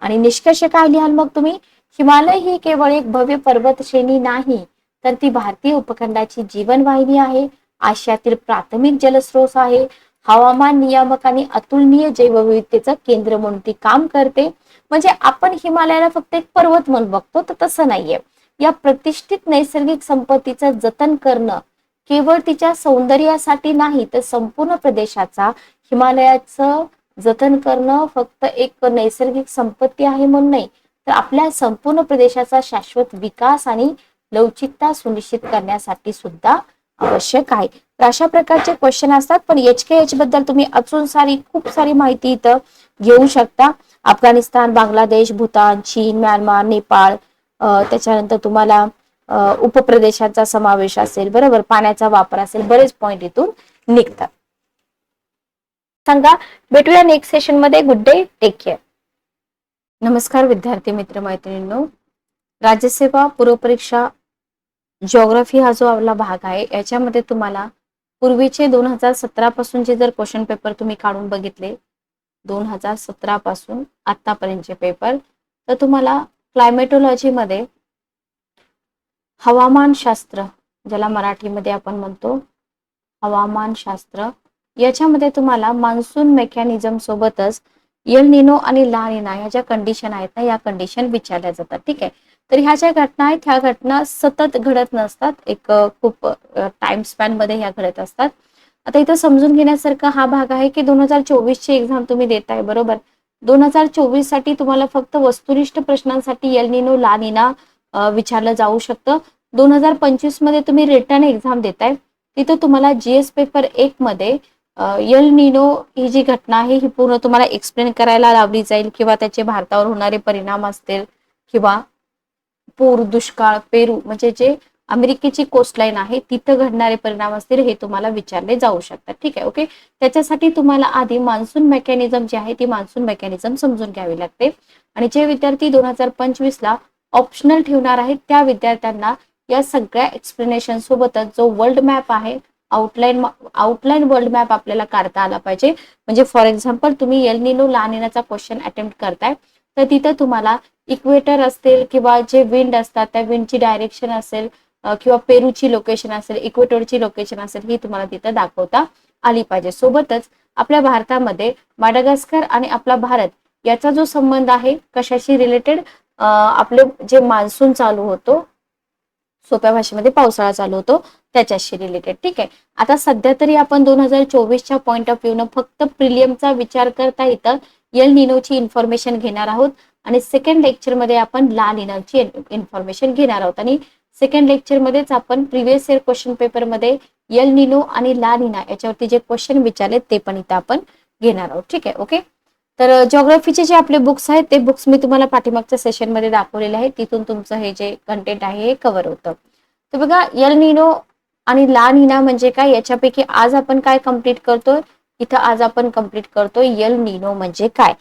आणि निष्कर्ष काय लिहाल मग तुम्ही, हिमालय ही केवळ एक भव्य पर्वत श्रेणी नाही, तर ती भारतीय उपखंडाची जीवनवाहिनी आहे, आशियातील प्राथमिक जलस्रोत आहे, हवामान नियामक आणि अतुलनीय जैवविविधतेचं केंद्र म्हणून ती काम करते. म्हणजे आपण हिमालयाला फक्त एक पर्वत म्हणून बघतो, तर तसं नाहीये. या प्रतिष्ठित नैसर्गिक संपत्तीचं जतन करणं केवळ तिच्या सौंदर्यासाठी नाही, तर संपूर्ण प्रदेशाचा हिमालयाचं जतन करणं फक्त एक नैसर्गिक संपत्ती आहे म्हणून नाही, तर आपल्या संपूर्ण प्रदेशाचा शाश्वत विकास आणि लवचिकता सुनिश्चित करण्यासाठी सुद्धा आवश्यक आहे. तर अशा प्रकारचे क्वेश्चन असतात. पण HKH बद्दल तुम्ही अजून खूप सारी माहिती इथं घेऊ शकता. अफगाणिस्तान, बांगलादेश, भूतान, चीन, म्यानमार, नेपाळ, त्याच्यानंतर तुम्हाला उपप्रदेशाचा समावेश असेल, बरोबर, पाण्याचा वापर असेल, बरेच पॉइंट इथून निघतात. सांगा, भेटूया नेक्स्ट सेशन मध्ये. Good day, take care. नमस्कार विद्यार्थी मित्र मैत्रिणींनो. राज्यसेवा पूर्व परीक्षा जिओग्राफी हा जो आपला भाग आहे, याच्यामध्ये तुम्हाला पूर्वीचे 2017 पासूनचे जर क्वेश्चन पेपर तुम्ही काढून बघितले, 2017 पासून आतापर्यंतचे पेपर, तर तुम्हाला क्लायमेटोलॉजी मध्ये हवामानशास्त्र, ज्याला मराठीमध्ये आपण म्हणतो हवामानशास्त्र, याच्यामध्ये तुम्हाला मान्सून मेकॅनिझम सोबतच एल निनो आणि ला निना ह्या ज्या कंडिशन आहेत ना, या कंडिशन विचारल्या जातात. ठीक आहे. तर ह्या ज्या घटना आहेत, ह्या घटना सतत घडत नसतात, एक खूप टाइम स्पॅन मध्ये ह्या घडत असतात. आता इथं समजून घेण्यासारखा हा भाग आहे की 2024 ची एक्झाम तुम्ही देताय, बरोबर. 2024 साठी तुम्हाला फक्त वस्तुनिष्ठ प्रश्नांसाठी एल निनो ला निना विचारलं जाऊ शकतं. 2025 मध्ये तुम्ही रिटर्न एक्झाम देताय, तिथं तुम्हाला GS पेपर 1 मध्ये यल निनो ही जी घटना आहे ही पूर्ण तुम्हाला एक्सप्लेन करायला लावली जाईल किंवा त्याचे भारतावर होणारे परिणाम असतील किंवा पूर, दुष्काळ, पेरू म्हणजे जे अमेरिकेची कोस्टलाईन आहे तिथं घडणारे परिणाम असतील हे तुम्हाला विचारले जाऊ शकतात. ठीक आहे, ओके. त्याच्यासाठी तुम्हाला आधी मान्सून मेकॅनिझम जी आहे ती मान्सून मेकॅनिझम समजून घ्यावी लागते. आणि जे विद्यार्थी 2025 ला ऑप्शनल ठेवणार आहेत त्या विद्यार्थ्यांना या सगळ्या एक्सप्लेनेशन सोबतच जो वर्ल्ड मॅप आहे आउटलाईन वर्ल्ड मॅप आपल्याला काढता आला पाहिजे. म्हणजे फॉर एक्झाम्पल तुम्ही एल निनो ला निनाचा क्वेश्चन अटेम्प्ट करताय तर तिथं तुम्हाला इक्वेटर असतील किंवा जे विंड असतात त्या विंडची डायरेक्शन असेल किंवा पेरूची लोकेशन असेल, इक्वेटरची लोकेशन असेल ही तुम्हाला तिथं दाखवता आली पाहिजे. सोबतच आपल्या भारतामध्ये माडागास्कर आणि आपला भारत याचा जो संबंध आहे कशाशी रिलेटेड, आपले जे मान्सून चालू होतो, सोप्या भाषेमध्ये पावसाळा चालू होतो त्याच्याशी रिलेटेड. ठीक आहे, आता सध्या तरी आपण 2024च्या पॉइंट ऑफ व्ह्यू न फक्त प्रिलियमचा विचार करता इथं यल निनोची इन्फॉर्मेशन घेणार आहोत आणि सेकंड लेक्चर मध्ये आपण ला निनाची इन्फॉर्मेशन घेणार आहोत. आणि सेकंड लेक्चर मध्येच आपण प्रिव्हियस इयर क्वेश्चन पेपर मध्ये यल निनो आणि ला निना याच्यावरती जे क्वेश्चन विचारले ते पण इथं आपण घेणार आहोत. ठीक आहे, ओके. तर जिओग्राफीचे जे आपले बुक्स आहेत ते बुक्स मी तुम्हाला पाठीमागच्या सेशन मध्ये दाखवलेले आहे, तिथून तुमचं हे जे कंटेंट आहे हे कव्हर होतं. तर बघा, यल निनो आणि ला निना म्हणजे काय याच्यापैकी आज आपण काय कम्प्लीट करतोय, इथं आज आपण कम्प्लीट करतोय यल निनो म्हणजे काय.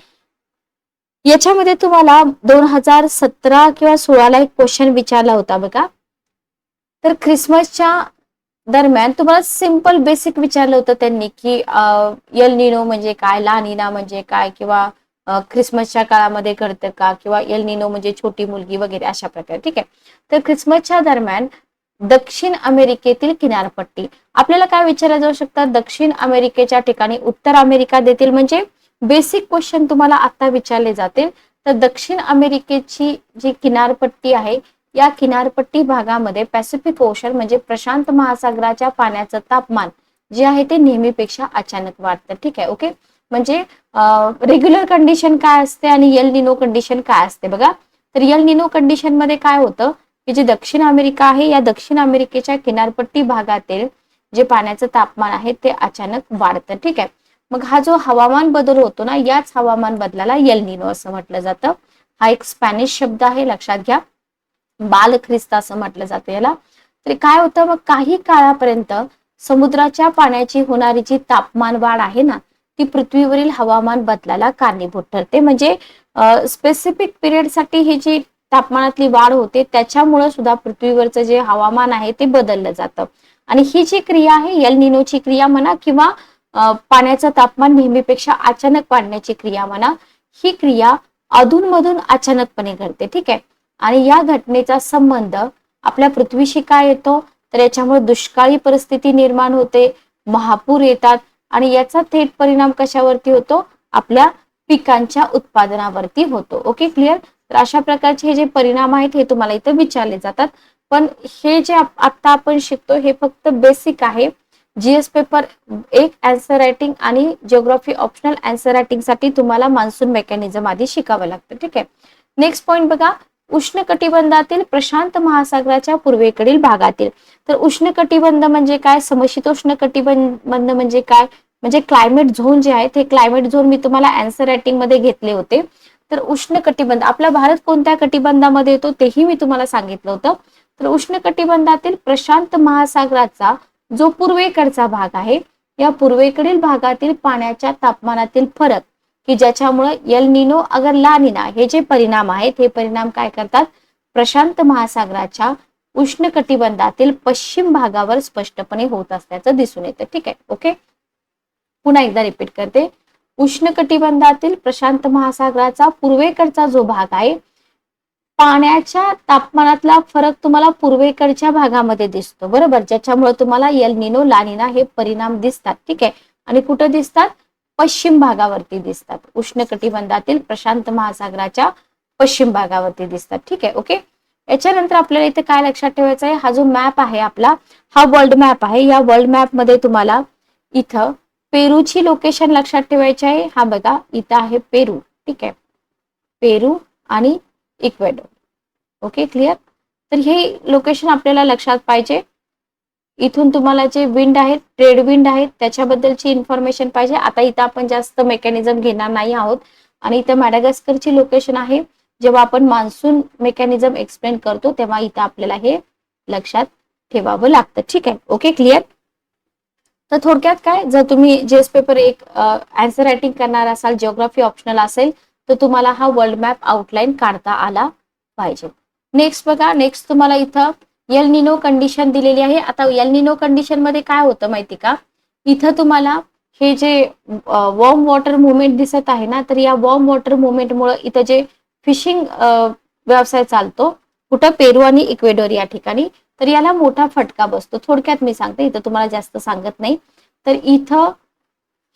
याच्यामध्ये तुम्हाला 2017 किंवा 16ला एक क्वेश्चन विचारला होता बघा. तर ख्रिसमसच्या दरम्यान तुम्हाला सिंपल बेसिक विचारलं होतं त्यांनी की यल निनो म्हणजे काय, ला निना म्हणजे काय, किंवा ख्रिसमसच्या काळामध्ये घडतं का, किंवा यल निनो म्हणजे छोटी मुलगी वगैरे अशा प्रकारे. ठीक आहे, तर ख्रिसमसच्या दरम्यान दक्षिण अमेरिकेतील किनारपट्टी आपल्याला काय विचारलं जाऊ शकतात, दक्षिण अमेरिकेच्या ठिकाणी उत्तर अमेरिका देतील म्हणजे बेसिक क्वेश्चन तुम्हाला आता विचारले जातील. तर दक्षिण अमेरिकेची जी किनारपट्टी आहे या किनारपट्टी भागामध्ये पॅसिफिक ओशन म्हणजे प्रशांत महासागराच्या पाण्याचं तापमान जे आहे ते नेहमीपेक्षा अचानक वाढतं. ठीक आहे, ओके. म्हणजे रेग्युलर कंडिशन काय असते आणि यल निनो कंडिशन काय असते बघा. तर यल निनो कंडिशन मध्ये काय होतं की जे दक्षिण अमेरिका आहे या दक्षिण अमेरिकेच्या किनारपट्टी भागातील जे पाण्याचं तापमान आहे ते अचानक वाढतं. ठीक आहे, मग हा जो हवामान बदल होतो ना याच हवामान बदलाला यल निनो असं म्हटलं जातं. हा एक स्पॅनिश शब्द आहे, लक्षात घ्या. बाल ख्रिस्त असं म्हटलं जातं याला. तरी काय होतं, मग काही काळापर्यंत समुद्राच्या पाण्याची होणारी जी तापमान वाढ आहे ना ती पृथ्वीवरील हवामान बदलाला कारणीभूत ठरते. म्हणजे स्पेसिफिक पिरियड साठी ही जी तापमानातली वाढ होते त्याच्यामुळे सुद्धा पृथ्वीवरचं जे हवामान आहे ते बदललं जातं. आणि ही जी क्रिया आहे यल निनोची क्रिया म्हणा किंवा पाण्याचं तापमान नेहमीपेक्षा अचानक वाढण्याची क्रिया म्हणा, ही क्रिया अधूनमधून अचानकपणे घडते. ठीक आहे, आणि या घटनेचा संबंध आपल्या पृथ्वीशी काय येतो, तर याच्यामुळे दुष्काळी परिस्थिती निर्माण होते, महापूर येतात आणि याचा थेट परिणाम कशावरती होतो, आपल्या पिकांच्या उत्पादनावरती होतो. Okay, clear. तर अशा प्रकारचे हे जे परिणाम आहेत हे तुम्हाला इथे विचारले जातात. पण हे जे आता आपण शिकतो हे फक्त बेसिक आहे. जीएस पेपर एक आन्सर रायटिंग आणि जिओग्राफी ऑप्शनल आन्सर रायटिंग साठी तुम्हाला मान्सून मेकॅनिझम आधी शिकावं लागतं. ठीक आहे, नेक्स्ट पॉइंट बघा, उष्ण कटिबंधातील प्रशांत महासागराच्या पूर्वेकडील भागातील. तर उष्ण कटिबंध म्हणजे काय, समशीतोष्ण कटिबंध म्हणजे काय, म्हणजे क्लायमेट झोन जे आहेत हे क्लायमेट झोन मी तुम्हाला आन्सर रायटिंग मध्ये घेतले होते. तर उष्ण कटिबंध आपला भारत कोणत्या कटिबंधामध्ये येतो तेही मी तुम्हाला सांगितलं होतं. तर उष्ण कटिबंधातील प्रशांत महासागराचा जो पूर्वेकडचा भाग आहे या पूर्वेकडील भागातील पाण्याच्या तापमानातील फरक की ज्याच्यामुळे यल निनो अगर ला निना हे जे परिणाम आहेत हे परिणाम काय करतात, प्रशांत महासागराच्या उष्ण कटिबंधातील पश्चिम भागावर स्पष्टपणे होत असल्याचं दिसून येतं. ठीक आहे, ओके. पुन्हा एकदा रिपीट करते, उष्ण कटिबंधातील प्रशांत महासागराचा पूर्वेकडचा जो भाग आहे पाण्याच्या तापमानातला फरक तुम्हाला पूर्वेकडच्या भागामध्ये दिसतो, बरोबर, ज्याच्यामुळे तुम्हाला यल निनो ला निना हे परिणाम दिसतात. ठीक आहे, आणि कुठे दिसतात, पश्चिम भागावरती दिसतात, उष्ण कटिबंधातील प्रशांत महासागराच्या पश्चिम भागावरती दिसतात. ठीक आहे, ओके. याच्यानंतर आपल्याला इथे काय लक्षात ठेवायचं आहे, हा जो मॅप आहे आपला हा वर्ल्ड मॅप आहे. या वर्ल्ड मॅप मध्ये तुम्हाला इथं पेरूची लोकेशन लक्षात ठेवायची आहे. हा बघा इथं आहे पेरू. ठीक आहे, पेरू आणि इक्वेडोर. Okay, clear. तर हे लोकेशन आपल्याला लक्षात पाहिजे. इथून तुम्हाला जे विंड आहेत, ट्रेड विंड आहेत, त्याच्याबद्दलची इन्फॉर्मेशन पाहिजे. आता इथं आपण जास्त मेकॅनिझम घेणार नाही आहोत आणि इथं मॅडागास्करची लोकेशन आहे. जेव्हा आपण मान्सून मेकॅनिझम एक्सप्लेन करतो तेव्हा इथं आपल्याला हे लक्षात ठेवावं लागतं. ठीक आहे, ओके, क्लिअर. तर थोडक्यात काय, जर तुम्ही जेएस पेपर एक आन्सर रायटिंग करणार असाल, जिओग्राफी ऑप्शनल असेल, तर तुम्हाला हा वर्ल्ड मॅप आउटलाईन काढता आला पाहिजे. नेक्स्ट बघा, नेक्स्ट तुम्हाला इथं एल निनो कंडिशन दिलेली आहे. आता एल निनो कंडिशन मध्ये काय होतं माहिती का, इथं तुम्हाला हे जे वॉर्म वॉटर मुवमेंट दिसत आहे ना, तर या वॉर्म वॉटर मुवमेंटमुळे इथं जे फिशिंग व्यवसाय चालतो कुठं, पेरू आणि इक्वेडोर या ठिकाणी, तर याला मोठा फटका बसतो. थोडक्यात मी सांगते, इथं तुम्हाला जास्त सांगत नाही. तर इथं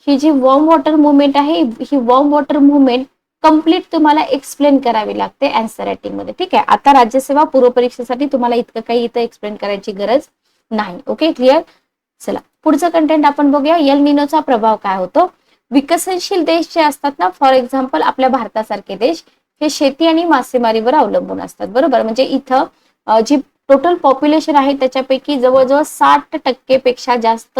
ही जी वॉर्म वॉटर मुवमेंट आहे, ही वॉर्म वॉटर मुवमेंट कंप्लीट तुम्हाला एक्सप्लेन करावी लागते आन्सर रायटिंग मध्ये. ठीक आहे, आता राज्यसेवा पूर्व परीक्षेसाठी तुम्हाला इतकं काही इथं एक्सप्लेन करायची गरज नाही. Okay, clear. चला पुढचं कंटेंट आपण बघूया. एल निनोचा प्रभाव काय होतो. विकसनशील देश जे असतात ना, फॉर एक्झाम्पल आपल्या भारतासारखे देश, हे शेती आणि मासेमारीवर अवलंबून असतात. बरोबर, म्हणजे इथं जी टोटल पॉप्युलेशन आहे त्याच्यापैकी जवळजवळ 60% पेक्षा जास्त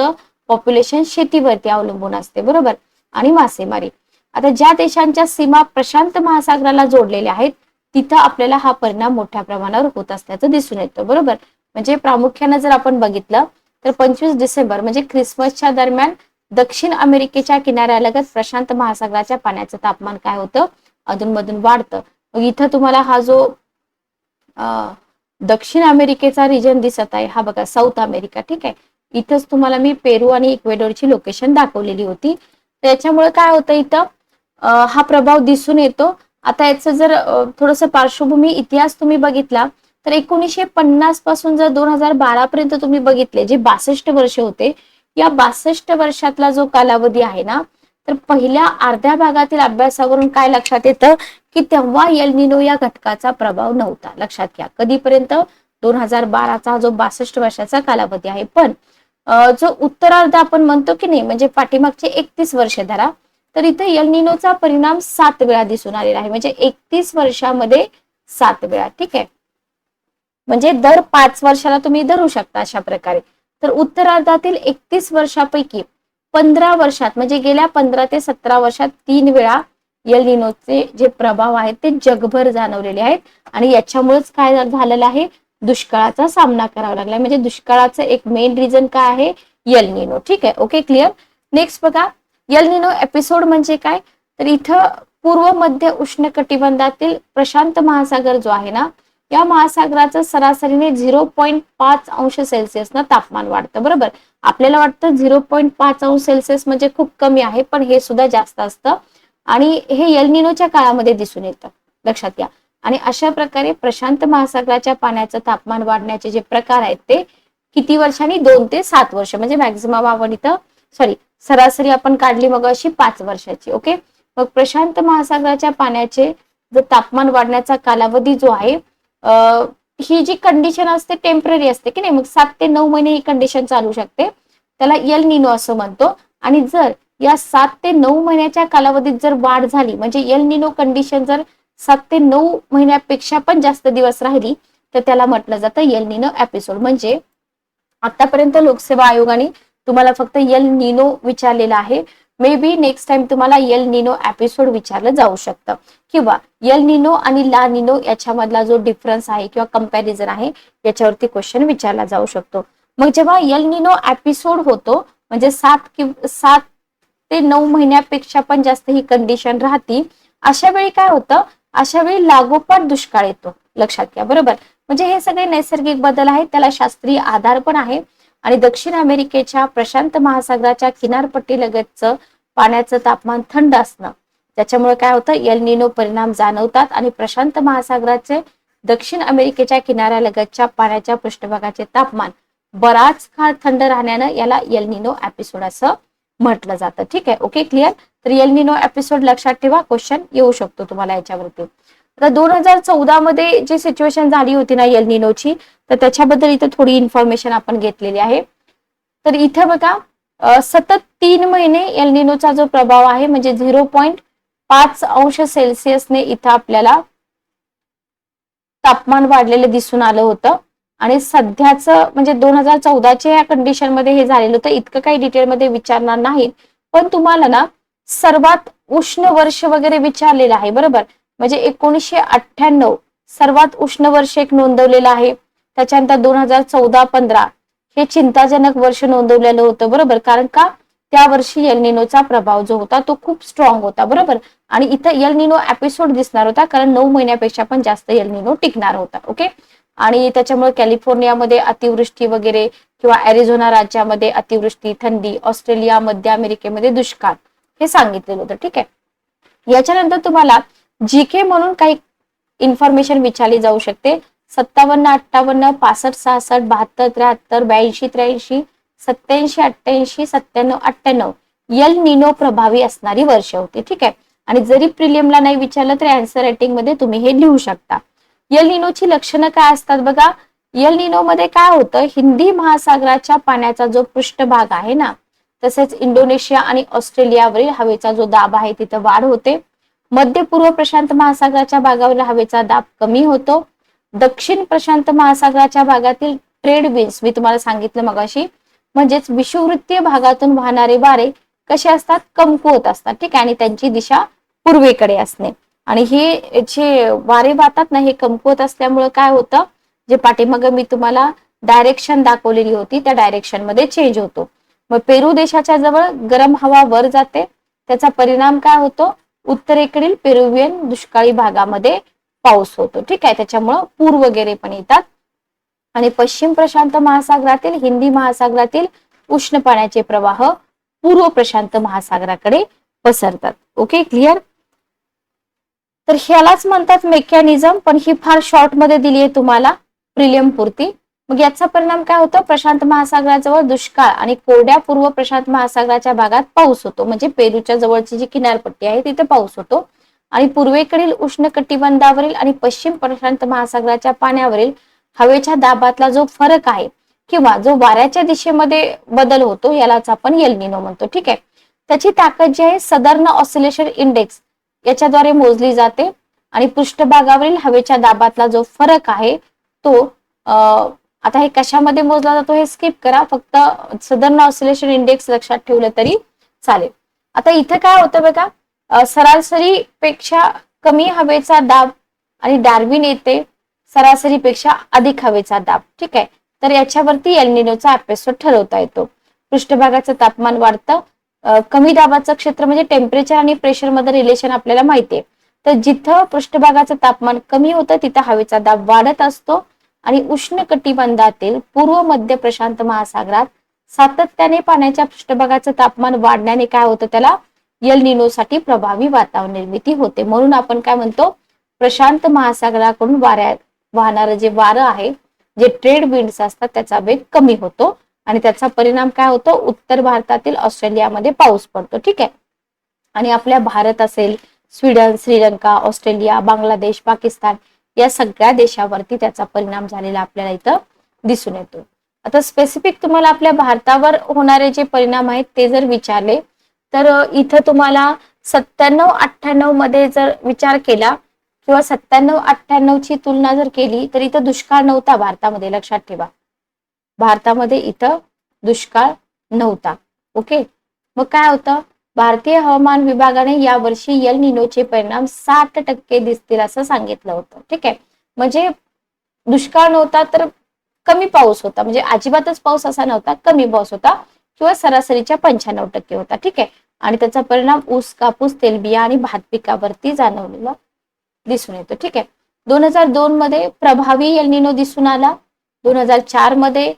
पॉप्युलेशन शेतीवरती अवलंबून असते. बरोबर, आणि मासेमारी. आता ज्या देशांच्या सीमा प्रशांत महासागराला जोडलेल्या आहेत तिथं आपल्याला हा परिणाम मोठ्या प्रमाणावर होत असल्याचं दिसून येतं. बरोबर, म्हणजे प्रामुख्याने जर आपण बघितलं तर 25 डिसेंबर म्हणजे ख्रिसमसच्या दरम्यान दक्षिण अमेरिकेच्या किनाऱ्यालगत प्रशांत महासागराच्या पाण्याचं तापमान काय होतं, अधूनमधून वाढतं. इथं तुम्हाला हा जो दक्षिण अमेरिकेचा रिजन दिसत आहे, हा बघा साऊथ अमेरिका. ठीक आहे, इथंच तुम्हाला मी पेरू आणि इक्वेडोरची लोकेशन दाखवलेली होती. त्याच्यामुळे काय होतं, इथं हा प्रभाव दिसून येतो. आता याचं जर थोडंसं पार्श्वभूमी इतिहास तुम्ही बघितला तर 1950 पासून जर 2012 पर्यंत तुम्ही बघितले, जे 62 वर्ष होते, या 62 वर्षातला जो कालावधी आहे ना, तर पहिल्या अर्ध्या भागातील अभ्यासावरून काय लक्षात येतं की तेव्हा एल निनो या घटकाचा प्रभाव नव्हता. लक्षात घ्या, कधीपर्यंत, 2012चा जो 62 वर्षाचा कालावधी आहे. पण जो उत्तरार्ध आपण म्हणतो की नाही, म्हणजे पाठीमागचे 31 वर्ष धरा, तर इथे एल निनोचा परिणाम 7 वेळा दिसून आलेला आहे. म्हणजे 31 वर्षामध्ये 7 वेळा. ठीक आहे, म्हणजे दर 5 वर्षाला तुम्ही धरू शकता अशा प्रकारे. तर उत्तरार्धातील 31 वर्षापैकी 15 वर्षात म्हणजे गेल्या 15 ते 17 वर्षात 3 वेळा एल निनोचे जे प्रभाव आहेत ते जगभर जाणवलेले आहेत आणि याच्यामुळेच काय झालेलं आहे, दुष्काळाचा सामना करावा लागला. म्हणजे दुष्काळाचं एक मेन रिझन काय आहे, एल निनो. ठीक आहे, ओके, क्लिअर. नेक्स्ट बघा, एल निनो एपिसोड म्हणजे काय, तर इथं पूर्व मध्य उष्ण कटिबंधातील प्रशांत महासागर जो आहे ना, या महासागराचं सरासरीने 0.5 अंश सेल्सिअस ना तापमान वाढतं. बरोबर, आपल्याला वाटतं 0.5 अंश सेल्सिअस म्हणजे खूप कमी आहे, पण हे सुद्धा जास्त असतं आणि हे एल निनोच्या काळामध्ये दिसून येतं. लक्षात घ्या. आणि अशा प्रकारे प्रशांत महासागराच्या पाण्याचं तापमान वाढण्याचे जे प्रकार आहेत ते किती वर्षांनी, 2 ते 7 वर्ष, म्हणजे मॅक्झिमम आपण इथं सरासरी आपण काढली मग अशी 5 वर्षाची. ओके, मग प्रशांत महासागराच्या पाण्याचे जर तापमान वाढण्याचा कालावधी जो आहे, ही जी कंडिशन असते टेम्पररी असते की नाही, मग 7 ते 9 महिने ही कंडिशन चालू शकते, त्याला एल निनो असं म्हणतो. आणि जर या 7 ते 9 महिन्याच्या कालावधीत जर वाढ झाली, म्हणजे एल निनो कंडिशन जर 7 ते 9 महिन्यापेक्षा पण जास्त दिवस राहिली, तर त्याला म्हटलं जातं एल निनो एपिसोड. म्हणजे आतापर्यंत लोकसेवा आयोगाने तुम्हाला फक्त एल निनो विचारलेला आहे. मे बी नेक्स्ट टाइम तुम्हाला एल निनो एपिसोड विचारलं जाऊ शकतं, किंवा एल निनो आणि ला निनो याच्यामधला जो डिफरन्स आहे किंवा कंपॅरिझन आहे याच्यावरती क्वेश्चन विचारला जाऊ शकतो. मग जेव्हा एल निनो एपिसोड होतो, म्हणजे 7 ते 9 महिन्यापेक्षा पण जास्त ही कंडिशन राहती, अशा वेळी काय होतं, अशा वेळी लागोपाठ दुष्काळ येतो. लक्षात घ्या. बरोबर, म्हणजे हे सगळे नैसर्गिक बदल आहेत, त्याला शास्त्रीय आधार पण आहे. आणि दक्षिण अमेरिकेच्या प्रशांत महासागराच्या किनारपट्टीलगतचं पाण्याचं तापमान थंड असणं, त्याच्यामुळे काय होतं, एल निनो परिणाम जाणवतात आणि प्रशांत महासागराचे दक्षिण अमेरिकेच्या किनाऱ्यालगतच्या पाण्याच्या पृष्ठभागाचे तापमान बराच काळ थंड राहण्यानं याला एल निनो एपिसोड असं म्हटलं जातं. ठीक आहे, ओके, क्लिअर. तर एल निनो एपिसोड लक्षात ठेवा, क्वेश्चन येऊ शकतो तुम्हाला याच्यावरती. आता 2014 मध्ये जी सिच्युएशन झाली होती ना एल निनोची, तर त्याच्याबद्दल इथं थोडी इन्फॉर्मेशन आपण घेतलेली आहे. तर इथं बघा, सतत 3 महिने एल निनोचा जो प्रभाव आहे, म्हणजे 0.5 अंश सेल्सिअसने इथं आपल्याला तापमान वाढलेलं दिसून आलं होतं. आणि सध्याचं म्हणजे 2014च्या या कंडिशन मध्ये हे झालेलं होतं. इतकं काही डिटेलमध्ये विचारणार नाही, पण तुम्हाला ना सर्वात उष्ण वर्ष वगैरे विचारलेलं आहे बरोबर. म्हणजे 1998 सर्वात उष्ण वर्ष एक नोंदवलेलं आहे. त्याच्यानंतर 2014-15 हे चिंताजनक वर्ष नोंदवलेलं होतं बरोबर. कारण का त्या वर्षी एल निनोचा प्रभाव जो होता तो खूप स्ट्रॉंग होता बरोबर. आणि इथं एल निनो एपिसोड दिसणार होता कारण 9 महिन्यापेक्षा पण जास्त एल निनो टिकणार होता. ओके. आणि त्याच्यामुळे कॅलिफोर्नियामध्ये अतिवृष्टी वगैरे किंवा अरिझोना राज्यामध्ये अतिवृष्टी, थंडी, ऑस्ट्रेलिया, मध्य अमेरिकेमध्ये दुष्काळ हे सांगितलेलं होतं. ठीक आहे. याच्यानंतर तुम्हाला जीके म्हणून काही इन्फॉर्मेशन विचारली जाऊ शकते. 57, 58, 65, 66, 72, 73, 82, 83, 87, 88, 97, 98 एल निनो प्रभावी असणारी वर्ष होती. ठीक आहे. आणि जरी प्रिलियमला नाही विचारलं तरी आन्सर रायटिंग मध्ये तुम्ही हे लिहू शकता. एल निनोची लक्षणं काय असतात बघा. एल निनो मध्ये काय होतं, हिंदी महासागराच्या पाण्याचा जो पृष्ठभाग आहे ना, तसेच इंडोनेशिया आणि ऑस्ट्रेलियावरील हवेचा जो दाब आहे तिथं वाढ होते. मध्य पूर्व प्रशांत महासागराच्या भागावरील हवेचा दाब कमी होतो. दक्षिण प्रशांत महासागराच्या भागातील ट्रेड विंड्स मी तुम्हाला सांगितलं मगाशी, म्हणजेच विषुववृत्तीय भागातून वाहणारे वारे कसे असतात, कमकुवत असतात. ठीक आहे. आणि त्यांची दिशा पूर्वेकडे असणे. आणि हे जे वारे वाहतात ना हे कमकुवत असल्यामुळे काय होतं, जे पाठीमागे मी तुम्हाला डायरेक्शन दाखवलेली होती त्या डायरेक्शन मध्ये चेंज होतो. मग पेरू देशाच्या जवळ गरम हवा वर जाते. त्याचा परिणाम काय होतो, उत्तरेकडील पेरुवियन दुष्काळी भागामध्ये पाऊस होतो. ठीक आहे. त्याच्यामुळं पूर वगैरे पण येतात. आणि पश्चिम प्रशांत महासागरातील, हिंदी महासागरातील उष्ण पाण्याचे प्रवाह पूर्व प्रशांत महासागराकडे पसरतात. Okay, clear. तर ह्यालाच म्हणतात मेकॅनिझम, पण ही फार शॉर्ट मध्ये दिली आहे तुम्हाला प्रिलियम पुरती. मग याचा परिणाम काय होतो, प्रशांत महासागराजवळ दुष्काळ आणि कोरड्या पूर्व प्रशांत महासागराच्या भागात पाऊस होतो. म्हणजे पेरूच्या जवळची जी किनारपट्टी आहे तिथे पाऊस होतो. आणि पूर्वेकडील उष्ण कटिबंधावरील आणि पश्चिम प्रशांत महासागराच्या पाण्यावरील हवेच्या दाबातला जो फरक आहे किंवा जो वाऱ्याच्या दिशेमध्ये बदल होतो यालाच आपण एल निनो म्हणतो. ठीक आहे. त्याची ताकद जी आहे सदर्न ऑसिलेशन इंडेक्स याच्याद्वारे मोजली जाते. आणि पृष्ठभागावरील हवेच्या दाबातला जो फरक आहे तो आता हे कशामध्ये मोजला जातो हे स्किप करा, फक्त सदर्न ऑसिलेशन इंडेक्स लक्षात ठेवलं तरी चालेल. आता इथे काय होतं बघा, सरासरीपेक्षा कमी हवेचा दाब आणि डार्विन येते सरासरीपेक्षा अधिक हवेचा दाब. ठीक आहे. तर याच्यावरती एल निनोचा एपिसोड ठरवता येतो. पृष्ठभागाचं तापमान वाढतं. कमी दाबाचं क्षेत्र म्हणजे टेम्परेचर आणि प्रेशर मध्ये रिलेशन आपल्याला माहिती आहे. तर जिथं पृष्ठभागाचं तापमान कमी होतं तिथं हवेचा दाब वाढत असतो. आणि उष्ण कटिबंधातील पूर्व मध्य प्रशांत महासागरात सातत्याने पाण्याच्या पृष्ठभागाचं तापमान वाढण्याने काय होतं, त्याला एल निनोसाठी प्रभावी वातावरण निर्मिती होते. म्हणून आपण काय म्हणतो, प्रशांत महासागराकडून वाहणारं जे वारं आहे, जे ट्रेड विंड्स असतात त्याचा वेग कमी होतो. आणि त्याचा परिणाम काय होतो, उत्तर भारतातील ऑस्ट्रेलियामध्ये पाऊस पडतो. ठीक आहे. आणि आपल्या भारत असेल, स्वीडन, श्रीलंका, ऑस्ट्रेलिया, बांगलादेश, पाकिस्तान या सगळ्या देशावरती त्याचा परिणाम झालेला आपल्याला इथं दिसून येतो. आता स्पेसिफिक तुम्हाला आपल्या भारतावर होणारे जे परिणाम आहेत ते जर विचारले तर इथं तुम्हाला 97-98 मध्ये जर विचार केला किंवा 97-98 ची तुलना जर केली तर इथं दुष्काळ नव्हता भारतामध्ये, लक्षात ठेवा. भारतामध्ये इथं दुष्काळ नव्हता. ओके. मग काय होतं, भारतीय हवामान विभागाने यावर्षी एल निनोचे परिणाम 60% दिसतील असं सांगितलं होतं. ठीक आहे. म्हणजे दुष्काळ नव्हता तर कमी पाऊस होता, म्हणजे अजिबातच पाऊस असा नव्हता, कमी पाऊस होता किंवा सरासरीच्या 95% होता. ठीक आहे. आणि त्याचा परिणाम ऊस, कापूस, तेलबिया आणि भात पिकावरती जाणवलेला दिसून येतो. ठीक आहे. 2002 मध्ये प्रभावी एल निनो दिसून आला. 2004 मध्ये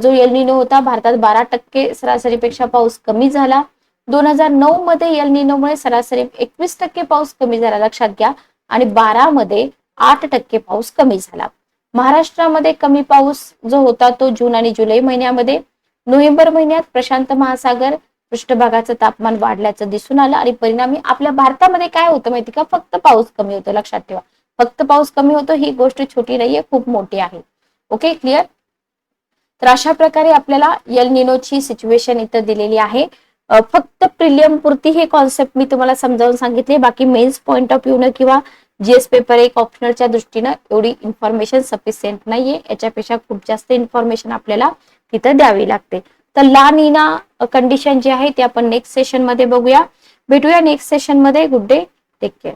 जो एल निनो होता भारतात 12% सरासरीपेक्षा पाऊस कमी झाला. 2009 मध्ये एल निनोमुळे सरासरी 21% पाऊस कमी झाला, लक्षात घ्या. आणि 12 मध्ये 8% पाऊस कमी झाला. महाराष्ट्रामध्ये कमी पाऊस जो होता तो जून आणि जुलै महिन्यामध्ये. नोव्हेंबर महिन्यात प्रशांत महासागर पृष्ठभागाचं तापमान वाढल्याचं दिसून आलं. आणि परिणामी आपल्या भारतामध्ये काय होतं माहिती का, फक्त पाऊस कमी होतो. लक्षात ठेवा, फक्त पाऊस कमी होतो ही गोष्ट छोटी नाहीये, खूप मोठी आहे. Okay, clear. तर अशा प्रकारे आपल्याला एल निनोची सिच्युएशन इथं दिलेली आहे. फक्त प्रिलियम पुरती हे कॉन्सेप्ट मी तुम्हाला समजावून सांगितले, बाकी मेन्स पॉइंट ऑफ व्ह्यू न किंवा जीएस पेपर एक ऑप्शनलच्या दृष्टीनं एवढी इन्फॉर्मेशन सफिशियंट नाहीये, याच्यापेक्षा खूप जास्त इन्फॉर्मेशन आपल्याला तिथं द्यावी लागते. तर ला नीना कंडिशन जी आहे ती आपण नेक्स्ट सेशन मध्ये बघूया. भेटूया नेक्स्ट सेशन मध्ये. Good day, take care.